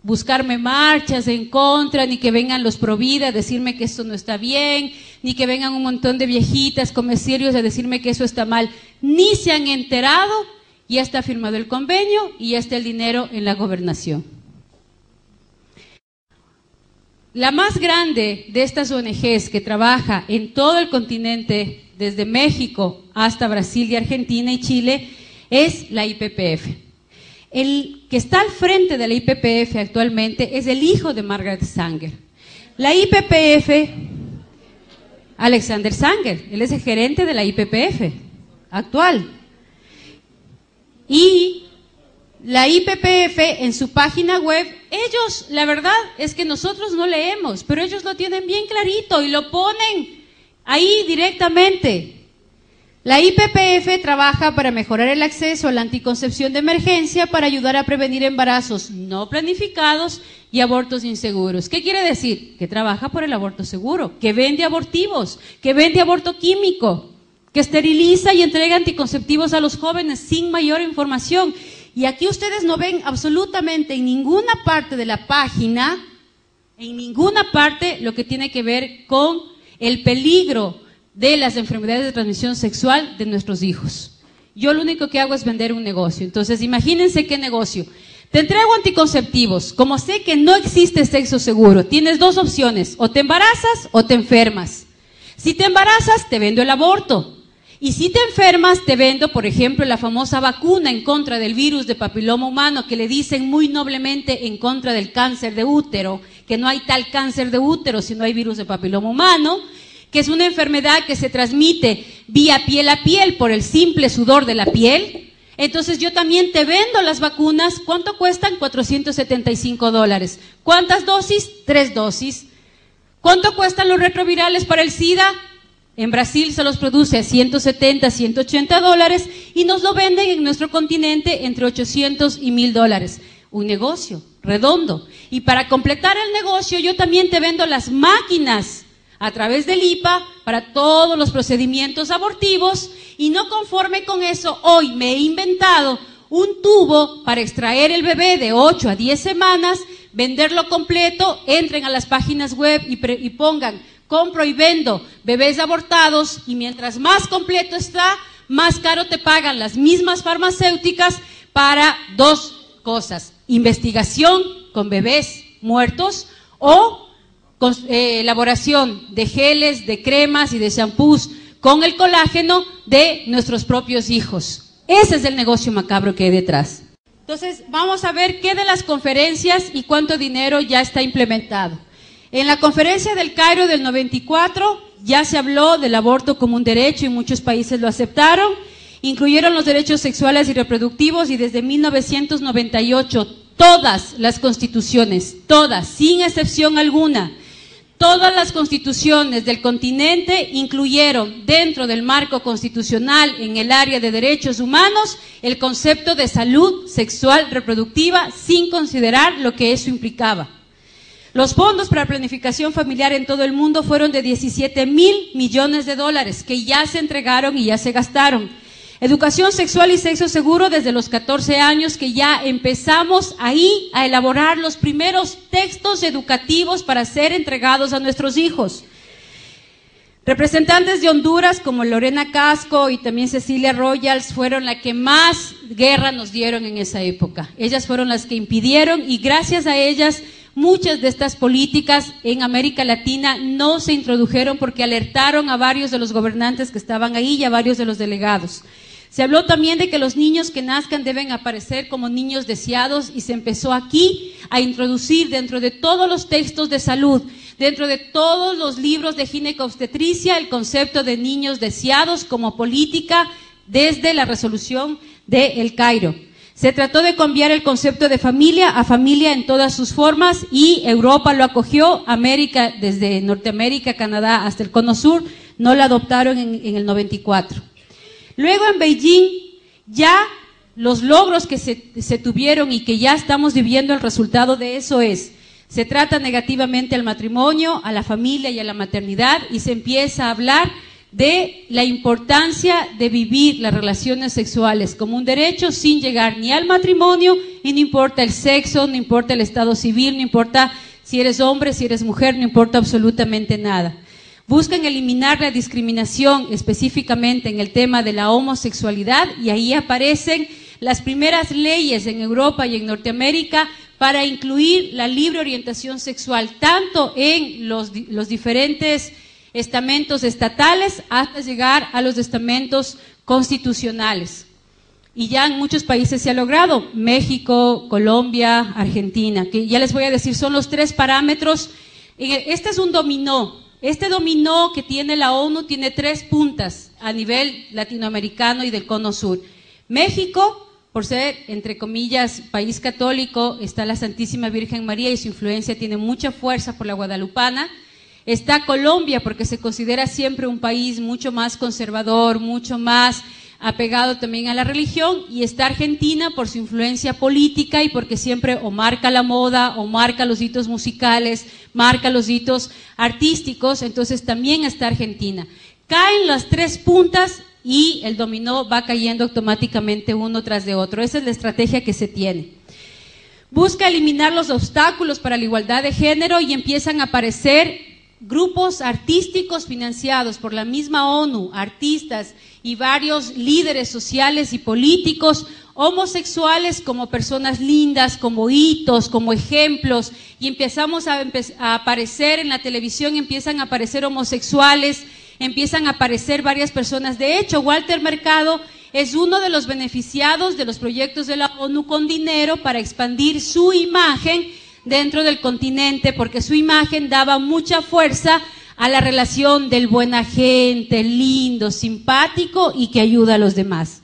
buscarme marchas en contra, ni que vengan los Provida a decirme que esto no está bien, ni que vengan un montón de viejitas comerciarios a decirme que eso está mal. Ni se han enterado, ya está firmado el convenio y ya está el dinero en la gobernación. La más grande de estas ONGs que trabaja en todo el continente, desde México hasta Brasil y Argentina y Chile, es la IPPF. El que está al frente de la IPPF actualmente es el hijo de Margaret Sanger. La IPPF, Alexander Sanger, él es el gerente de la IPPF actual. Y la IPPF en su página web, ellos, la verdad es que nosotros no leemos, pero ellos lo tienen bien clarito y lo ponen ahí directamente. La IPPF trabaja para mejorar el acceso a la anticoncepción de emergencia para ayudar a prevenir embarazos no planificados y abortos inseguros. ¿Qué quiere decir? Que trabaja por el aborto seguro, que vende abortivos, que vende aborto químico, que esteriliza y entrega anticonceptivos a los jóvenes sin mayor información. Y aquí ustedes no ven absolutamente en ninguna parte de la página, en ninguna parte, lo que tiene que ver con el peligro de las enfermedades de transmisión sexual de nuestros hijos. Yo lo único que hago es vender un negocio. Entonces, imagínense qué negocio. Te entrego anticonceptivos. Como sé que no existe sexo seguro, tienes dos opciones: o te embarazas o te enfermas. Si te embarazas, te vendo el aborto. Y si te enfermas, te vendo, por ejemplo, la famosa vacuna en contra del virus de papiloma humano, que le dicen muy noblemente en contra del cáncer de útero, que no hay tal cáncer de útero si no hay virus de papiloma humano, que es una enfermedad que se transmite vía piel a piel por el simple sudor de la piel. Entonces yo también te vendo las vacunas. ¿Cuánto cuestan? $475. ¿Cuántas dosis? 3 dosis. ¿Cuánto cuestan los retrovirales para el SIDA? En Brasil se los produce a $170, $180 y nos lo venden en nuestro continente entre $800 y $1,000. Un negocio redondo. Y para completar el negocio, yo también te vendo las máquinas a través del IPA para todos los procedimientos abortivos, Y no conforme con eso, hoy me he inventado un tubo para extraer el bebé de 8 a 10 semanas, venderlo completo, entren a las páginas web y pongan compro y vendo bebés abortados, y mientras más completo está, más caro te pagan las mismas farmacéuticas para dos cosas: investigación con bebés muertos o elaboración de geles, de cremas y de shampoos con el colágeno de nuestros propios hijos. Ese es el negocio macabro que hay detrás. Entonces, vamos a ver qué de las conferencias y cuánto dinero ya está implementado. En la conferencia del Cairo del 94 ya se habló del aborto como un derecho y muchos países lo aceptaron. Incluyeron los derechos sexuales y reproductivos, y desde 1998 todas las constituciones, todas, sin excepción alguna, todas las constituciones del continente incluyeron dentro del marco constitucional en el área de derechos humanos el concepto de salud sexual reproductiva, sin considerar lo que eso implicaba. Los fondos para planificación familiar en todo el mundo fueron de 17.000 millones de dólares que ya se entregaron y ya se gastaron. Educación sexual y sexo seguro desde los 14 años, que ya empezamos ahí a elaborar los primeros textos educativos para ser entregados a nuestros hijos. Representantes de Honduras como Lorena Casco y también Cecilia Royals fueron las que más guerra nos dieron en esa época. Ellas fueron las que impidieron, y gracias a ellas muchas de estas políticas en América Latina no se introdujeron, porque alertaron a varios de los gobernantes que estaban ahí y a varios de los delegados. Se habló también de que los niños que nazcan deben aparecer como niños deseados, y se empezó aquí a introducir dentro de todos los textos de salud, dentro de todos los libros de ginecobstetricia, el concepto de niños deseados como política desde la resolución de El Cairo. Se trató de cambiar el concepto de familia a familia en todas sus formas, y Europa lo acogió. América, desde Norteamérica, Canadá hasta el Cono Sur, no la adoptaron en el 94. Luego en Beijing, ya los logros que se tuvieron y que ya estamos viviendo el resultado de eso se trata negativamente al matrimonio, a la familia y a la maternidad, y se empieza a hablar de la importancia de vivir las relaciones sexuales como un derecho sin llegar ni al matrimonio, y no importa el sexo, no importa el estado civil, no importa si eres hombre, si eres mujer, no importa absolutamente nada. Buscan eliminar la discriminación específicamente en el tema de la homosexualidad, y ahí aparecen las primeras leyes en Europa y en Norteamérica para incluir la libre orientación sexual, tanto en los diferentes estamentos estatales hasta llegar a los estamentos constitucionales. Y ya en muchos países se ha logrado: México, Colombia, Argentina, que ya les voy a decir, son los 3 parámetros. Este es un dominó. Este dominó que tiene la ONU tiene 3 puntas a nivel latinoamericano y del Cono Sur. México, por ser, entre comillas, país católico, está la Santísima Virgen María y su influencia tiene mucha fuerza por la guadalupana. Está Colombia, porque se considera siempre un país mucho más conservador, mucho más apegado también a la religión, y está Argentina por su influencia política y porque siempre o marca la moda, o marca los hitos musicales, marca los hitos artísticos. Entonces también está Argentina. Caen las 3 puntas y el dominó va cayendo automáticamente uno tras de otro. Esa es la estrategia que se tiene. Busca eliminar los obstáculos para la igualdad de género, y empiezan a aparecer grupos artísticos financiados por la misma ONU, artistas y varios líderes sociales y políticos, homosexuales como personas lindas, como hitos, como ejemplos, y empezamos a aparecer en la televisión, empiezan a aparecer homosexuales, empiezan a aparecer varias personas. De hecho, Walter Mercado es uno de los beneficiados de los proyectos de la ONU con dinero para expandir su imagen dentro del continente, porque su imagen daba mucha fuerza a la relación del buena gente, lindo, simpático y que ayuda a los demás.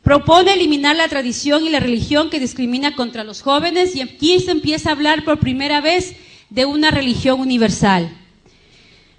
Propone eliminar la tradición y la religión que discrimina contra los jóvenes, y aquí se empieza a hablar por primera vez de una religión universal.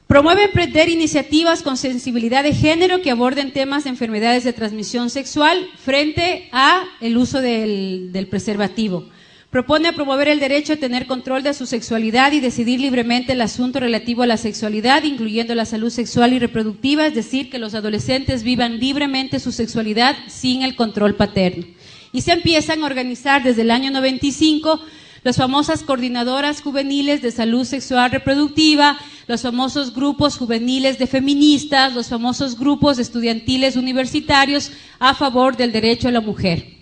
Promueve emprender iniciativas con sensibilidad de género que aborden temas de enfermedades de transmisión sexual frente a el uso del preservativo. Propone promover el derecho a tener control de su sexualidad y decidir libremente el asunto relativo a la sexualidad, incluyendo la salud sexual y reproductiva, es decir, que los adolescentes vivan libremente su sexualidad sin el control paterno. Y se empiezan a organizar desde el año 95 las famosas coordinadoras juveniles de salud sexual reproductiva, los famosos grupos juveniles de feministas, los famosos grupos estudiantiles universitarios a favor del derecho a la mujer.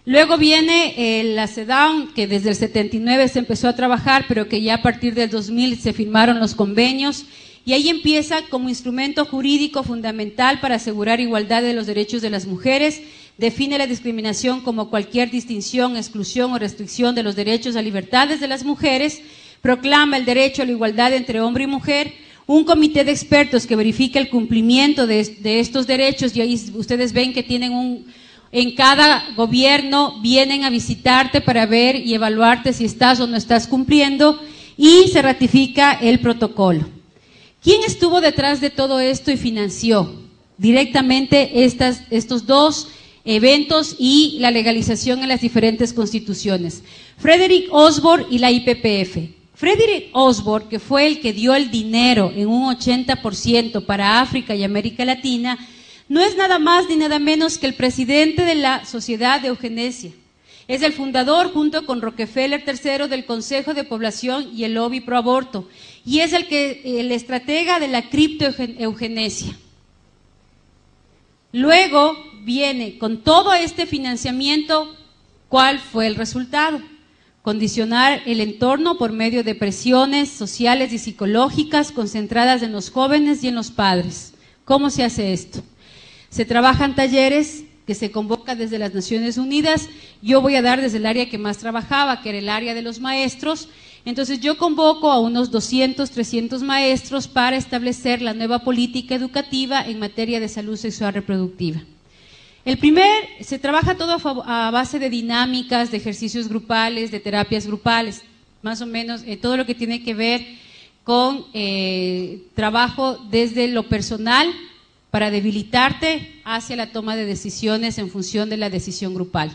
Luego viene la CEDAW, que desde el 79 se empezó a trabajar, pero que ya a partir del 2000 se firmaron los convenios, y ahí empieza como instrumento jurídico fundamental para asegurar igualdad de los derechos de las mujeres. Define la discriminación como cualquier distinción, exclusión o restricción de los derechos a libertades de las mujeres, proclama el derecho a la igualdad entre hombre y mujer, un comité de expertos que verifica el cumplimiento de estos derechos, y ahí ustedes ven que tienen en cada gobierno vienen a visitarte para ver y evaluarte si estás o no estás cumpliendo, y se ratifica el protocolo. ¿Quién estuvo detrás de todo esto y financió directamente estos dos eventos y la legalización en las diferentes constituciones? Frederick Osborne y la IPPF. Frederick Osborne, que fue el que dio el dinero en un 80% para África y América Latina, no es nada más ni nada menos que el presidente de la Sociedad de Eugenesia. Es el fundador, junto con Rockefeller III, del Consejo de Población y el Lobby Pro Aborto, y es el estratega de la criptoeugenesia. Luego viene, con todo este financiamiento, ¿cuál fue el resultado? Condicionar el entorno por medio de presiones sociales y psicológicas concentradas en los jóvenes y en los padres. ¿Cómo se hace esto? Se trabajan talleres que se convoca desde las Naciones Unidas. Yo voy a dar desde el área que más trabajaba, que era el área de los maestros. Entonces yo convoco a unos 200, 300 maestros para establecer la nueva política educativa en materia de salud sexual reproductiva. Se trabaja todo a base de dinámicas, de ejercicios grupales, de terapias grupales, más o menos todo lo que tiene que ver con trabajo desde lo personal, para debilitarte hacia la toma de decisiones en función de la decisión grupal.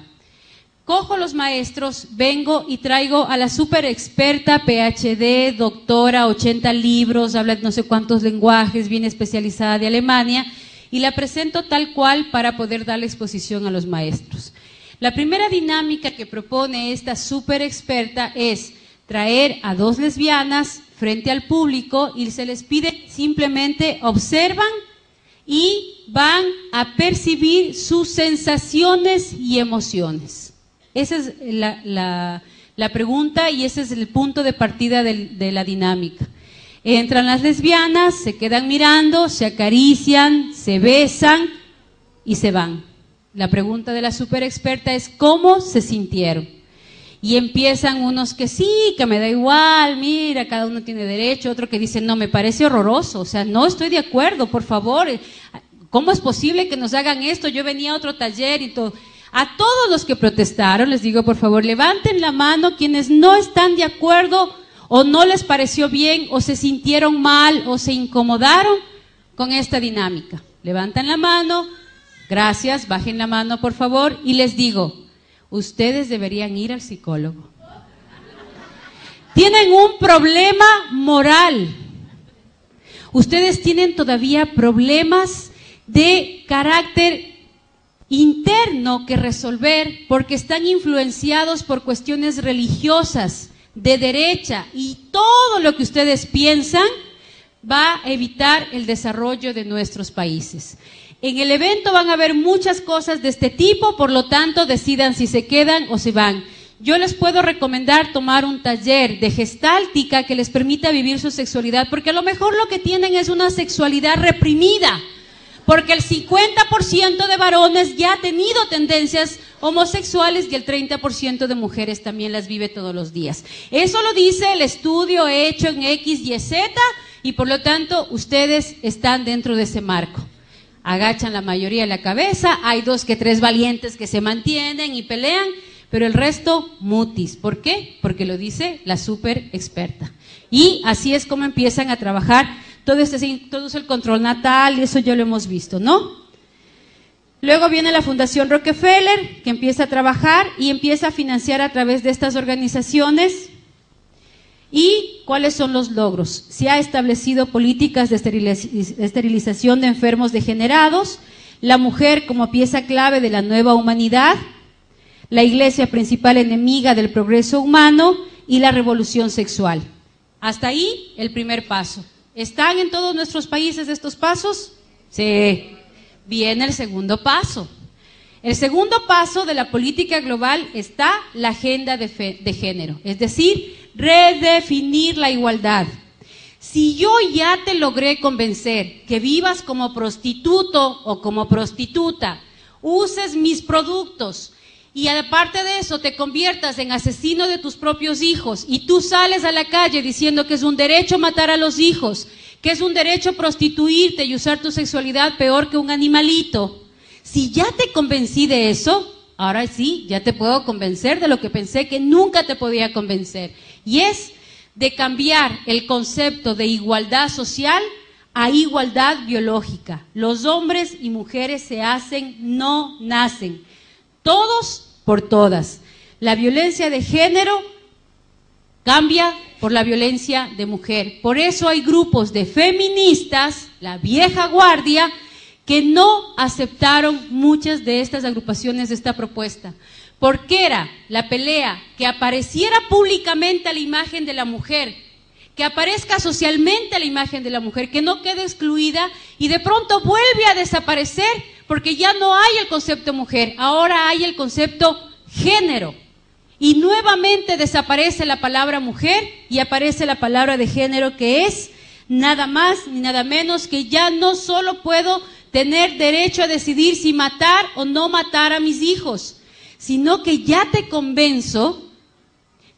Cojo los maestros, vengo y traigo a la super experta, PhD, doctora, 80 libros, habla no sé cuántos lenguajes, bien especializada de Alemania, y la presento tal cual para poder darle exposición a los maestros. La primera dinámica que propone esta super experta es traer a dos lesbianas frente al público y se les pide simplemente observan y van a percibir sus sensaciones y emociones. Esa es la pregunta y ese es el punto de partida de la dinámica. Entran las lesbianas, se quedan mirando, se acarician, se besan y se van. La pregunta de la super experta es ¿cómo se sintieron? Y empiezan unos que sí, que me da igual, mira, cada uno tiene derecho, otro que dice, no, me parece horroroso, o sea, no estoy de acuerdo, por favor, ¿cómo es posible que nos hagan esto? Yo venía a otro taller y todo. A todos los que protestaron, les digo, por favor, levanten la mano quienes no están de acuerdo o no les pareció bien o se sintieron mal o se incomodaron con esta dinámica. Levantan la mano, gracias, bajen la mano, por favor, y les digo, ustedes deberían ir al psicólogo. Tienen un problema moral. Ustedes tienen todavía problemas de carácter interno que resolver porque están influenciados por cuestiones religiosas, de derecha, y todo lo que ustedes piensan va a evitar el desarrollo de nuestros países. En el evento van a haber muchas cosas de este tipo, por lo tanto decidan si se quedan o se van. Yo les puedo recomendar tomar un taller de gestáltica que les permita vivir su sexualidad, porque a lo mejor lo que tienen es una sexualidad reprimida, porque el 50% de varones ya ha tenido tendencias homosexuales y el 30% de mujeres también las vive todos los días. Eso lo dice el estudio hecho en X, Y, Z, y por lo tanto ustedes están dentro de ese marco. Agachan la mayoría la cabeza, hay 2 que 3 valientes que se mantienen y pelean, pero el resto mutis. ¿Por qué? Porque lo dice la súper experta. Y así es como empiezan a trabajar todo el control natal, y eso ya lo hemos visto, ¿no? Luego viene la Fundación Rockefeller, que empieza a trabajar y empieza a financiar a través de estas organizaciones. ¿Y cuáles son los logros? Se ha establecido políticas de esterilización de enfermos degenerados, la mujer como pieza clave de la nueva humanidad, la iglesia principal enemiga del progreso humano y la revolución sexual. Hasta ahí el primer paso. ¿Están en todos nuestros países estos pasos? Sí. Viene el segundo paso. El segundo paso de la política global está la agenda de género, es decir, redefinir la igualdad. Si yo ya te logré convencer que vivas como prostituto o como prostituta, uses mis productos y aparte de eso te conviertas en asesino de tus propios hijos y tú sales a la calle diciendo que es un derecho matar a los hijos, que es un derecho prostituirte y usar tu sexualidad peor que un animalito, si ya te convencí de eso, ahora sí, ya te puedo convencer de lo que pensé que nunca te podía convencer. Y es de cambiar el concepto de igualdad social a igualdad biológica. Los hombres y mujeres se hacen, no nacen. Todos por todas. La violencia de género cambia por la violencia de mujer. Por eso hay grupos de feministas, la vieja guardia, que no aceptaron muchas de estas agrupaciones de esta propuesta, porque era la pelea que apareciera públicamente a la imagen de la mujer, que aparezca socialmente a la imagen de la mujer, que no quede excluida y de pronto vuelve a desaparecer porque ya no hay el concepto mujer, ahora hay el concepto género y nuevamente desaparece la palabra mujer y aparece la palabra de género, que es nada más ni nada menos que ya no solo puedo tener derecho a decidir si matar o no matar a mis hijos, sino que ya te convenzo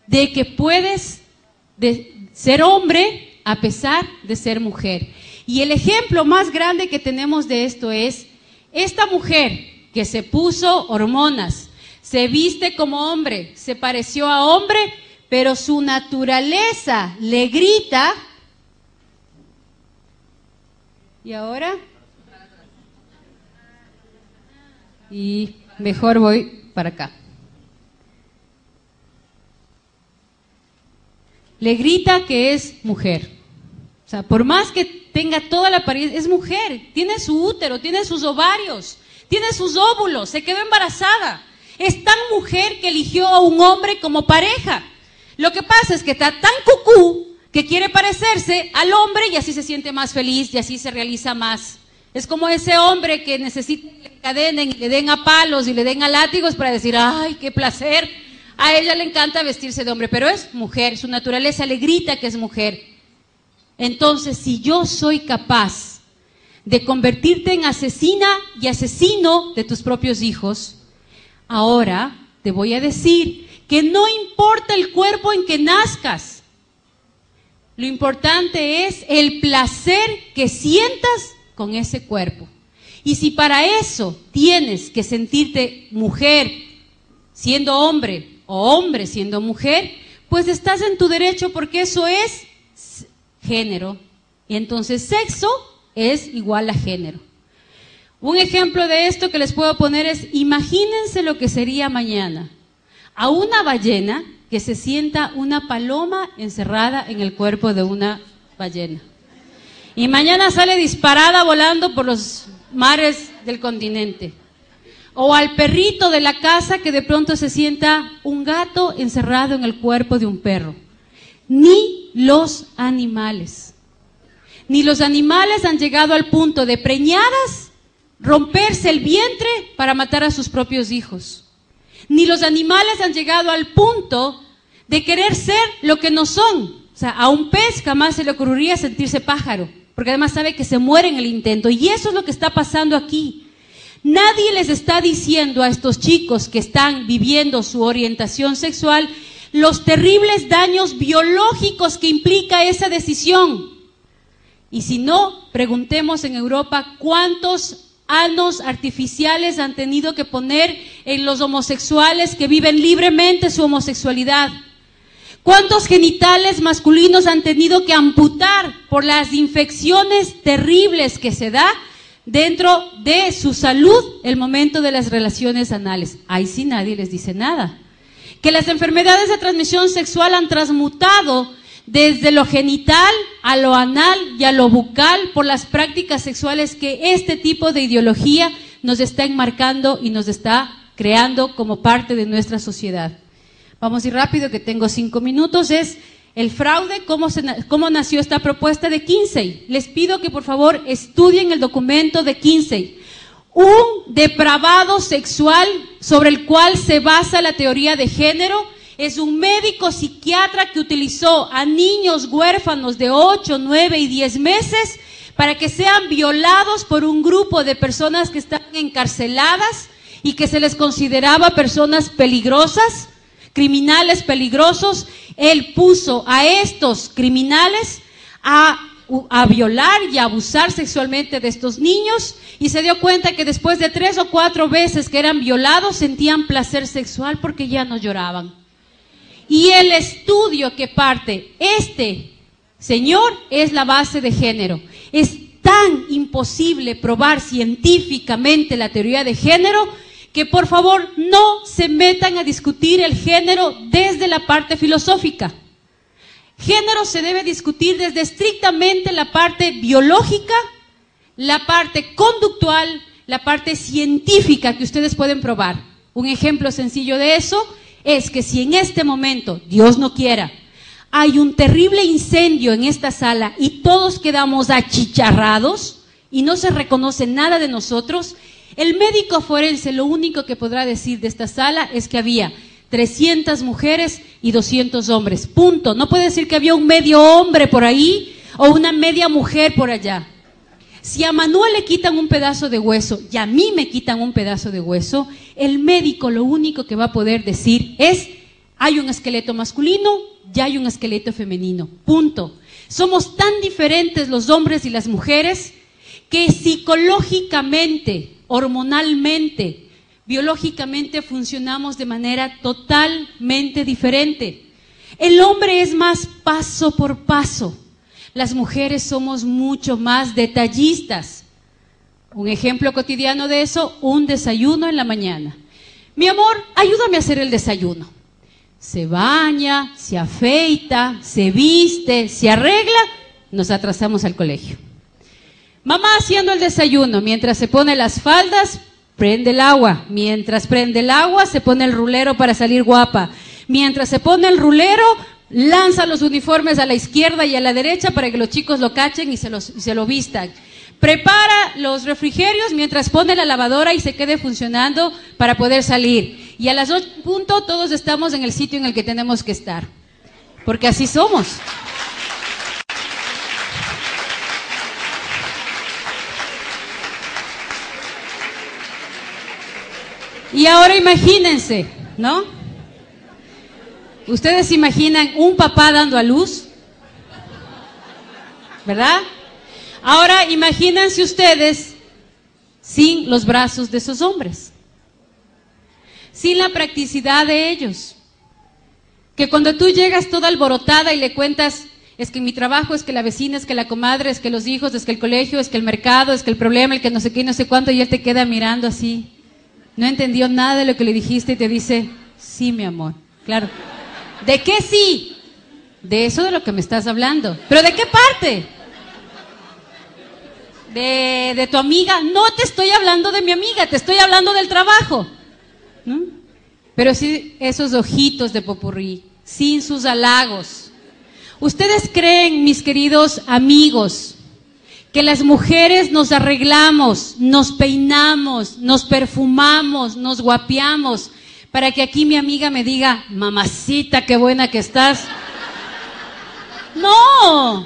de que puedes ser hombre a pesar de ser mujer. Y el ejemplo más grande que tenemos de esto es esta mujer que se puso hormonas, se viste como hombre, se pareció a hombre, pero su naturaleza le grita. ¿Y ahora? Y mejor voy para acá. Le grita que es mujer. O sea, por más que tenga toda la apariencia, es mujer. Tiene su útero, tiene sus ovarios, tiene sus óvulos, se quedó embarazada. Es tan mujer que eligió a un hombre como pareja. Lo que pasa es que está tan cucú que quiere parecerse al hombre y así se siente más feliz y así se realiza más. Es como ese hombre que necesita que le encadenen y le den a palos y le den a látigos para decir, ¡ay, qué placer! A ella le encanta vestirse de hombre, pero es mujer, su naturaleza le grita que es mujer. Entonces, si yo soy capaz de convertirte en asesina y asesino de tus propios hijos, ahora te voy a decir que no importa el cuerpo en que nazcas, lo importante es el placer que sientas con ese cuerpo. Y si para eso tienes que sentirte mujer siendo hombre o hombre siendo mujer, pues estás en tu derecho, porque eso es género. Y entonces sexo es igual a género. Un ejemplo de esto que les puedo poner es, imagínense lo que sería mañana a una ballena que se sienta una paloma encerrada en el cuerpo de una ballena. Y mañana sale disparada volando por los mares del continente. O al perrito de la casa que de pronto se sienta un gato encerrado en el cuerpo de un perro. Ni los animales. Ni los animales han llegado al punto de preñadas romperse el vientre para matar a sus propios hijos. Ni los animales han llegado al punto de querer ser lo que no son. O sea, a un pez jamás se le ocurriría sentirse pájaro, porque además sabe que se muere en el intento. Y eso es lo que está pasando aquí. Nadie les está diciendo a estos chicos que están viviendo su orientación sexual los terribles daños biológicos que implica esa decisión. Y si no, preguntemos en Europa cuántos anos artificiales han tenido que poner en los homosexuales que viven libremente su homosexualidad. ¿Cuántos genitales masculinos han tenido que amputar por las infecciones terribles que se da dentro de su salud el momento de las relaciones anales. Ahí sí nadie les dice nada. Que las enfermedades de transmisión sexual han transmutado desde lo genital a lo anal y a lo bucal por las prácticas sexuales que este tipo de ideología nos está enmarcando y nos está creando como parte de nuestra sociedad. Vamos a ir rápido, que tengo 5 minutos. Es el fraude, cómo nació esta propuesta de Kinsey. Les pido que por favor estudien el documento de Kinsey. Un depravado sexual sobre el cual se basa la teoría de género es un médico psiquiatra que utilizó a niños huérfanos de 8, 9 y 10 meses para que sean violados por un grupo de personas que están encarceladas y que se les consideraba personas peligrosas, criminales peligrosos. Él puso a estos criminales a violar y a abusar sexualmente de estos niños y se dio cuenta que después de 3 o 4 veces que eran violados sentían placer sexual porque ya no lloraban. Y el estudio que parte este señor es la base de género. Es tan imposible probar científicamente la teoría de género que por favor no se metan a discutir el género desde la parte filosófica. Género se debe discutir desde estrictamente la parte biológica, la parte conductual, la parte científica que ustedes pueden probar. Un ejemplo sencillo de eso es que si en este momento, Dios no quiera, hay un terrible incendio en esta sala y todos quedamos achicharrados y no se reconoce nada de nosotros, el médico forense lo único que podrá decir de esta sala es que había 300 mujeres y 200 hombres, punto. No puede decir que había un medio hombre por ahí o una media mujer por allá. Si a Manuel le quitan un pedazo de hueso y a mí me quitan un pedazo de hueso, el médico lo único que va a poder decir es: hay un esqueleto masculino y hay un esqueleto femenino, punto. Somos tan diferentes los hombres y las mujeres que psicológicamente, hormonalmente, biológicamente funcionamos de manera totalmente diferente. El hombre es más paso por paso. Las mujeres somos mucho más detallistas. Un ejemplo cotidiano de eso, un desayuno en la mañana. Mi amor, ayúdame a hacer el desayuno. Se baña, se afeita, se viste, se arregla, nos atrasamos al colegio. Mamá haciendo el desayuno, mientras se pone las faldas, prende el agua. Mientras prende el agua, se pone el rulero para salir guapa. Mientras se pone el rulero, lanza los uniformes a la izquierda y a la derecha para que los chicos lo cachen y se lo vistan. Prepara los refrigerios mientras pone la lavadora y se quede funcionando para poder salir. Y a las 8 punto todos estamos en el sitio en el que tenemos que estar. Porque así somos. Y ahora imagínense, ¿no? ¿Ustedes se imaginan un papá dando a luz? ¿Verdad? Ahora imagínense ustedes sin los brazos de esos hombres, sin la practicidad de ellos. Que cuando tú llegas toda alborotada y le cuentas: es que mi trabajo, es que la vecina, es que la comadre, es que los hijos, es que el colegio, es que el mercado, es que el problema, el que no sé qué y no sé cuánto, y él te queda mirando así. No entendió nada de lo que le dijiste y te dice: sí, mi amor, claro. ¿De qué sí? De eso de lo que me estás hablando. ¿Pero de qué parte? ¿De tu amiga? No te estoy hablando de mi amiga, te estoy hablando del trabajo, ¿no? Pero sí, esos ojitos de popurrí, sin sus halagos. ¿Ustedes creen, mis queridos amigos, que las mujeres nos arreglamos, nos peinamos, nos perfumamos, nos guapeamos para que aquí mi amiga me diga: mamacita, qué buena que estás? No.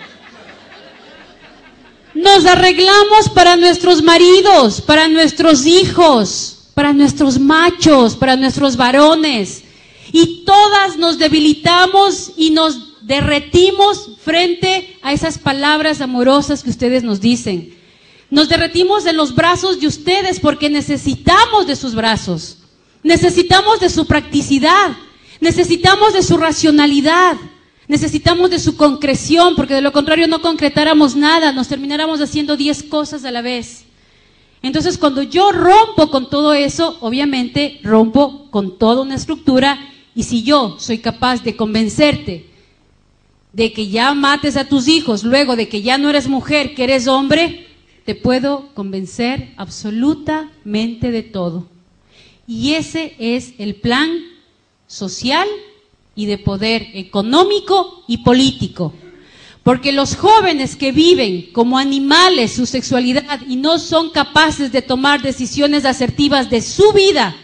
Nos arreglamos para nuestros maridos, para nuestros hijos, para nuestros machos, para nuestros varones. Y todas nos debilitamos y nos derretimos frente a esas palabras amorosas que ustedes nos dicen. Nos derretimos en los brazos de ustedes porque necesitamos de sus brazos. Necesitamos de su practicidad, necesitamos de su racionalidad, necesitamos de su concreción, porque de lo contrario no concretáramos nada, nos termináramos haciendo 10 cosas a la vez. Entonces, cuando yo rompo con todo eso, obviamente rompo con toda una estructura, y si yo soy capaz de convencerte de que ya mates a tus hijos, luego de que ya no eres mujer, que eres hombre, te puedo convencer absolutamente de todo. Y ese es el plan social y de poder económico y político. Porque los jóvenes que viven como animales su sexualidad y no son capaces de tomar decisiones asertivas de su vida,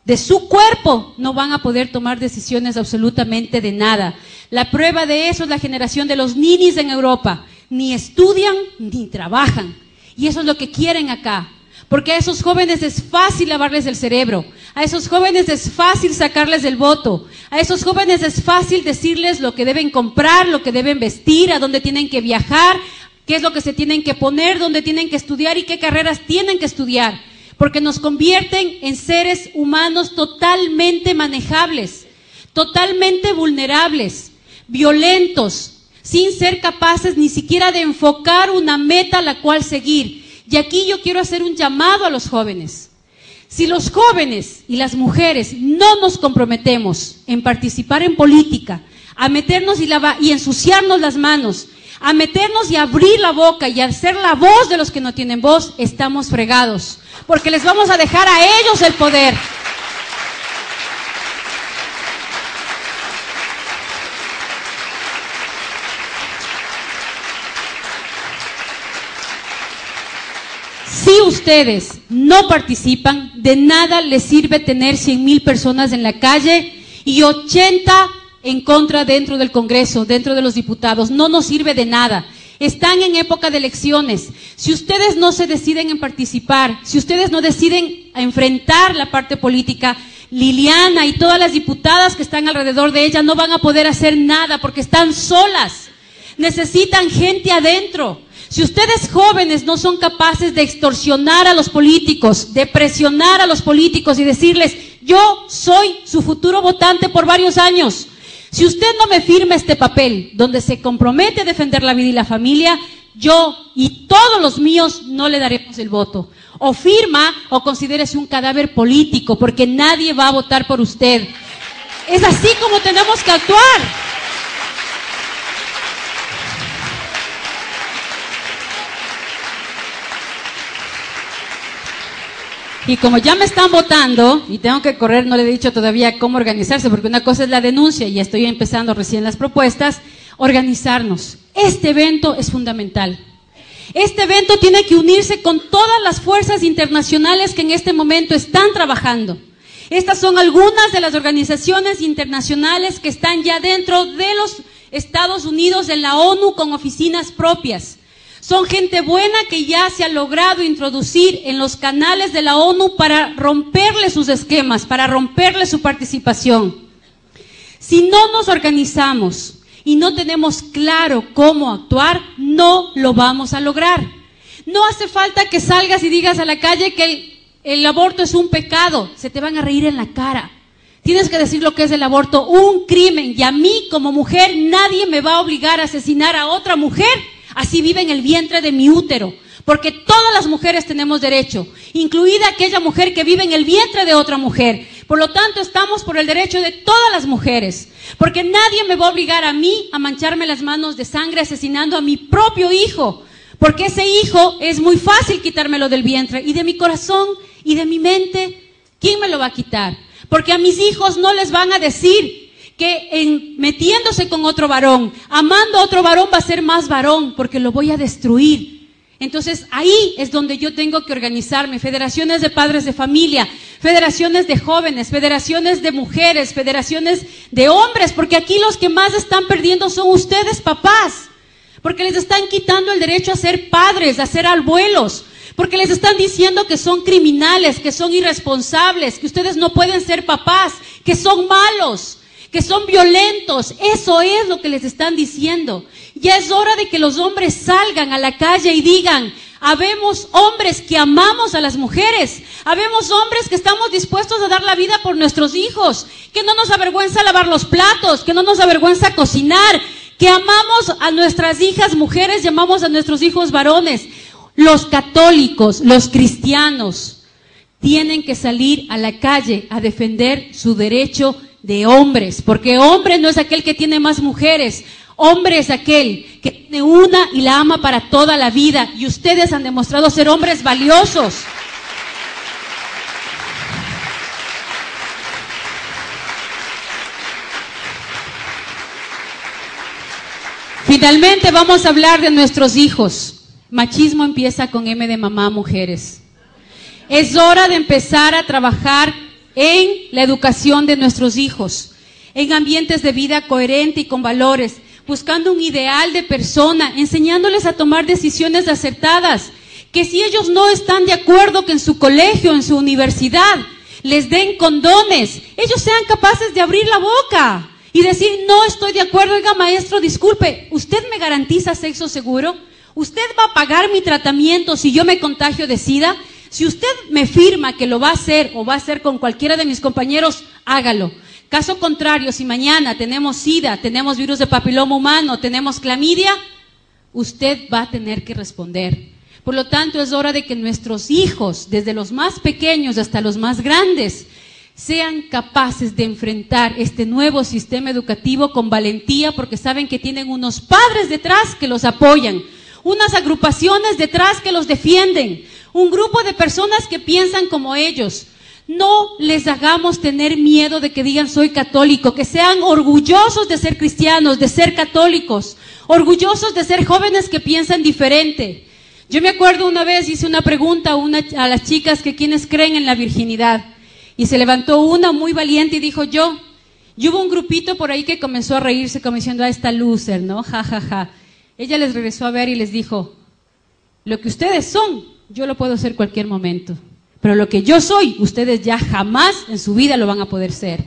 de su cuerpo, no van a poder tomar decisiones absolutamente de nada. La prueba de eso es la generación de los ninis en Europa. Ni estudian ni trabajan. Y eso es lo que quieren acá. Porque a esos jóvenes es fácil lavarles el cerebro, a esos jóvenes es fácil sacarles el voto, a esos jóvenes es fácil decirles lo que deben comprar, lo que deben vestir, a dónde tienen que viajar, qué es lo que se tienen que poner, dónde tienen que estudiar y qué carreras tienen que estudiar. Porque nos convierten en seres humanos totalmente manejables, totalmente vulnerables, violentos, sin ser capaces ni siquiera de enfocar una meta a la cual seguir. Y aquí yo quiero hacer un llamado a los jóvenes. Si los jóvenes y las mujeres no nos comprometemos en participar en política, a meternos y ensuciarnos las manos, a meternos y abrir la boca y a ser la voz de los que no tienen voz, estamos fregados, porque les vamos a dejar a ellos el poder. Si ustedes no participan, de nada les sirve tener 100,000 personas en la calle y 80 en contra dentro del Congreso, dentro de los diputados. No nos sirve de nada. Están en época de elecciones. Si ustedes no se deciden en participar, si ustedes no deciden enfrentar la parte política, Liliana y todas las diputadas que están alrededor de ella no van a poder hacer nada porque están solas. Necesitan gente adentro. Si ustedes jóvenes no son capaces de extorsionar a los políticos, de presionar a los políticos y decirles, yo soy su futuro votante por varios años. Si usted no me firma este papel donde se compromete a defender la vida y la familia, yo y todos los míos no le daremos el voto. O firma o considérese un cadáver político porque nadie va a votar por usted. Es así como tenemos que actuar. Y como ya me están votando y tengo que correr, no le he dicho todavía cómo organizarse, porque una cosa es la denuncia y estoy empezando recién las propuestas, organizarnos. Este evento es fundamental. Este evento tiene que unirse con todas las fuerzas internacionales que en este momento están trabajando. Estas son algunas de las organizaciones internacionales que están ya dentro de los Estados Unidos en la ONU con oficinas propias. Son gente buena que ya se ha logrado introducir en los canales de la ONU para romperle sus esquemas, para romperle su participación. Si no nos organizamos y no tenemos claro cómo actuar, no lo vamos a lograr. No hace falta que salgas y digas a la calle que el aborto es un pecado, se te van a reír en la cara. Tienes que decir lo que es el aborto, un crimen, y a mí como mujer nadie me va a obligar a asesinar a otra mujer. Así vive en el vientre de mi útero, porque todas las mujeres tenemos derecho, incluida aquella mujer que vive en el vientre de otra mujer. Por lo tanto, estamos por el derecho de todas las mujeres, porque nadie me va a obligar a mí a mancharme las manos de sangre asesinando a mi propio hijo, porque ese hijo es muy fácil quitármelo del vientre y de mi corazón y de mi mente. ¿Quién me lo va a quitar? Porque a mis hijos no les van a decir que metiéndose con otro varón, amando a otro varón va a ser más varón, porque lo voy a destruir. Entonces ahí es donde yo tengo que organizarme, federaciones de padres de familia, federaciones de jóvenes, federaciones de mujeres, federaciones de hombres, porque aquí los que más están perdiendo son ustedes, papás, porque les están quitando el derecho a ser padres, a ser abuelos, porque les están diciendo que son criminales, que son irresponsables, que ustedes no pueden ser papás, que son malos, que son violentos. Eso es lo que les están diciendo. Ya es hora de que los hombres salgan a la calle y digan, habemos hombres que amamos a las mujeres, habemos hombres que estamos dispuestos a dar la vida por nuestros hijos, que no nos avergüenza lavar los platos, que no nos avergüenza cocinar, que amamos a nuestras hijas mujeres y amamos a nuestros hijos varones. Los católicos, los cristianos, tienen que salir a la calle a defender su derecho de hombres, porque hombre no es aquel que tiene más mujeres, hombre es aquel que tiene una y la ama para toda la vida, y ustedes han demostrado ser hombres valiosos. Finalmente vamos a hablar de nuestros hijos. Machismo empieza con M de mamá, mujeres. Es hora de empezar a trabajar en la educación de nuestros hijos, en ambientes de vida coherente y con valores, buscando un ideal de persona, enseñándoles a tomar decisiones acertadas, que si ellos no están de acuerdo que en su colegio, en su universidad, les den condones, ellos sean capaces de abrir la boca y decir, no estoy de acuerdo, oiga maestro, disculpe, ¿usted me garantiza sexo seguro? ¿Usted va a pagar mi tratamiento si yo me contagio de SIDA? Si usted me firma que lo va a hacer o va a hacer con cualquiera de mis compañeros, hágalo. Caso contrario, si mañana tenemos SIDA, tenemos virus de papiloma humano, tenemos clamidia, usted va a tener que responder. Por lo tanto, es hora de que nuestros hijos, desde los más pequeños hasta los más grandes, sean capaces de enfrentar este nuevo sistema educativo con valentía, porque saben que tienen unos padres detrás que los apoyan, unas agrupaciones detrás que los defienden, un grupo de personas que piensan como ellos. No les hagamos tener miedo de que digan soy católico, que sean orgullosos de ser cristianos, de ser católicos, orgullosos de ser jóvenes que piensan diferente. Yo me acuerdo una vez hice una pregunta a las chicas que quienes creen en la virginidad, y se levantó una muy valiente y dijo yo. Y hubo un grupito por ahí que comenzó a reírse como diciendo, esta loser, ¿no? Ja, ja, ja. Ella les regresó a ver y les dijo, lo que ustedes son, yo lo puedo ser cualquier momento, pero lo que yo soy, ustedes ya jamás en su vida lo van a poder ser.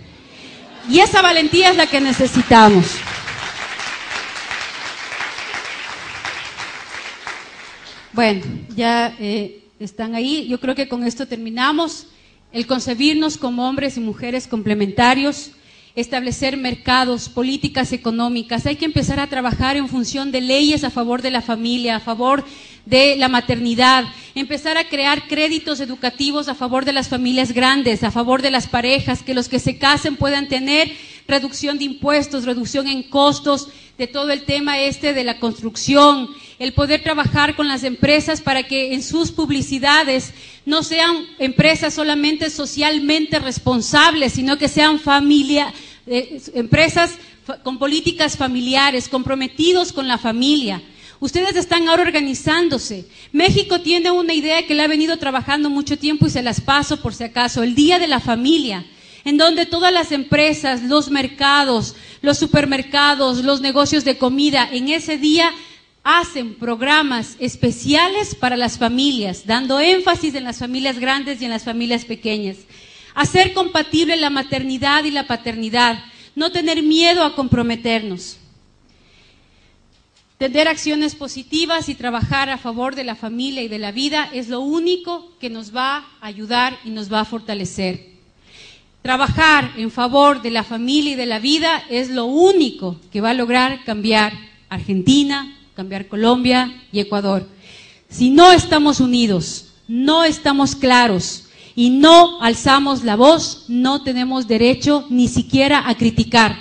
Y esa valentía es la que necesitamos. Bueno, ya están ahí. Yo creo que con esto terminamos. El concebirnos como hombres y mujeres complementarios, establecer mercados, políticas económicas. Hay que empezar a trabajar en función de leyes a favor de la familia, a favor de la maternidad, empezar a crear créditos educativos a favor de las familias grandes, a favor de las parejas, que los que se casen puedan tener reducción de impuestos, reducción en costos, de todo el tema de la construcción, el poder trabajar con las empresas para que en sus publicidades no sean empresas solamente socialmente responsables, sino que sean empresas con políticas familiares, comprometidos con la familia. Ustedes están ahora organizándose. México tiene una idea que le ha venido trabajando mucho tiempo y se las paso por si acaso, el Día de la Familia, en donde todas las empresas, los mercados, los supermercados, los negocios de comida, en ese día hacen programas especiales para las familias, dando énfasis en las familias grandes y en las familias pequeñas. Hacer compatible la maternidad y la paternidad, no tener miedo a comprometernos. Tener acciones positivas y trabajar a favor de la familia y de la vida es lo único que nos va a ayudar y nos va a fortalecer. Trabajar en favor de la familia y de la vida es lo único que va a lograr cambiar Argentina, cambiar Colombia y Ecuador. Si no estamos unidos, no estamos claros y no alzamos la voz, no tenemos derecho ni siquiera a criticar.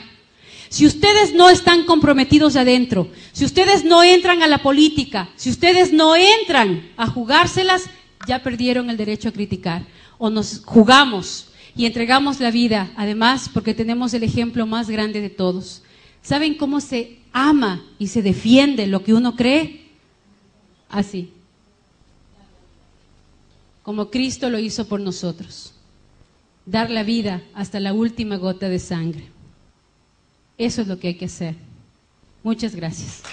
Si ustedes no están comprometidos adentro, si ustedes no entran a la política, si ustedes no entran a jugárselas, ya perdieron el derecho a criticar. O nos jugamos y entregamos la vida, además, porque tenemos el ejemplo más grande de todos. ¿Saben cómo se ama y se defiende lo que uno cree? Así. Como Cristo lo hizo por nosotros. Dar la vida hasta la última gota de sangre. Eso es lo que hay que hacer. Muchas gracias.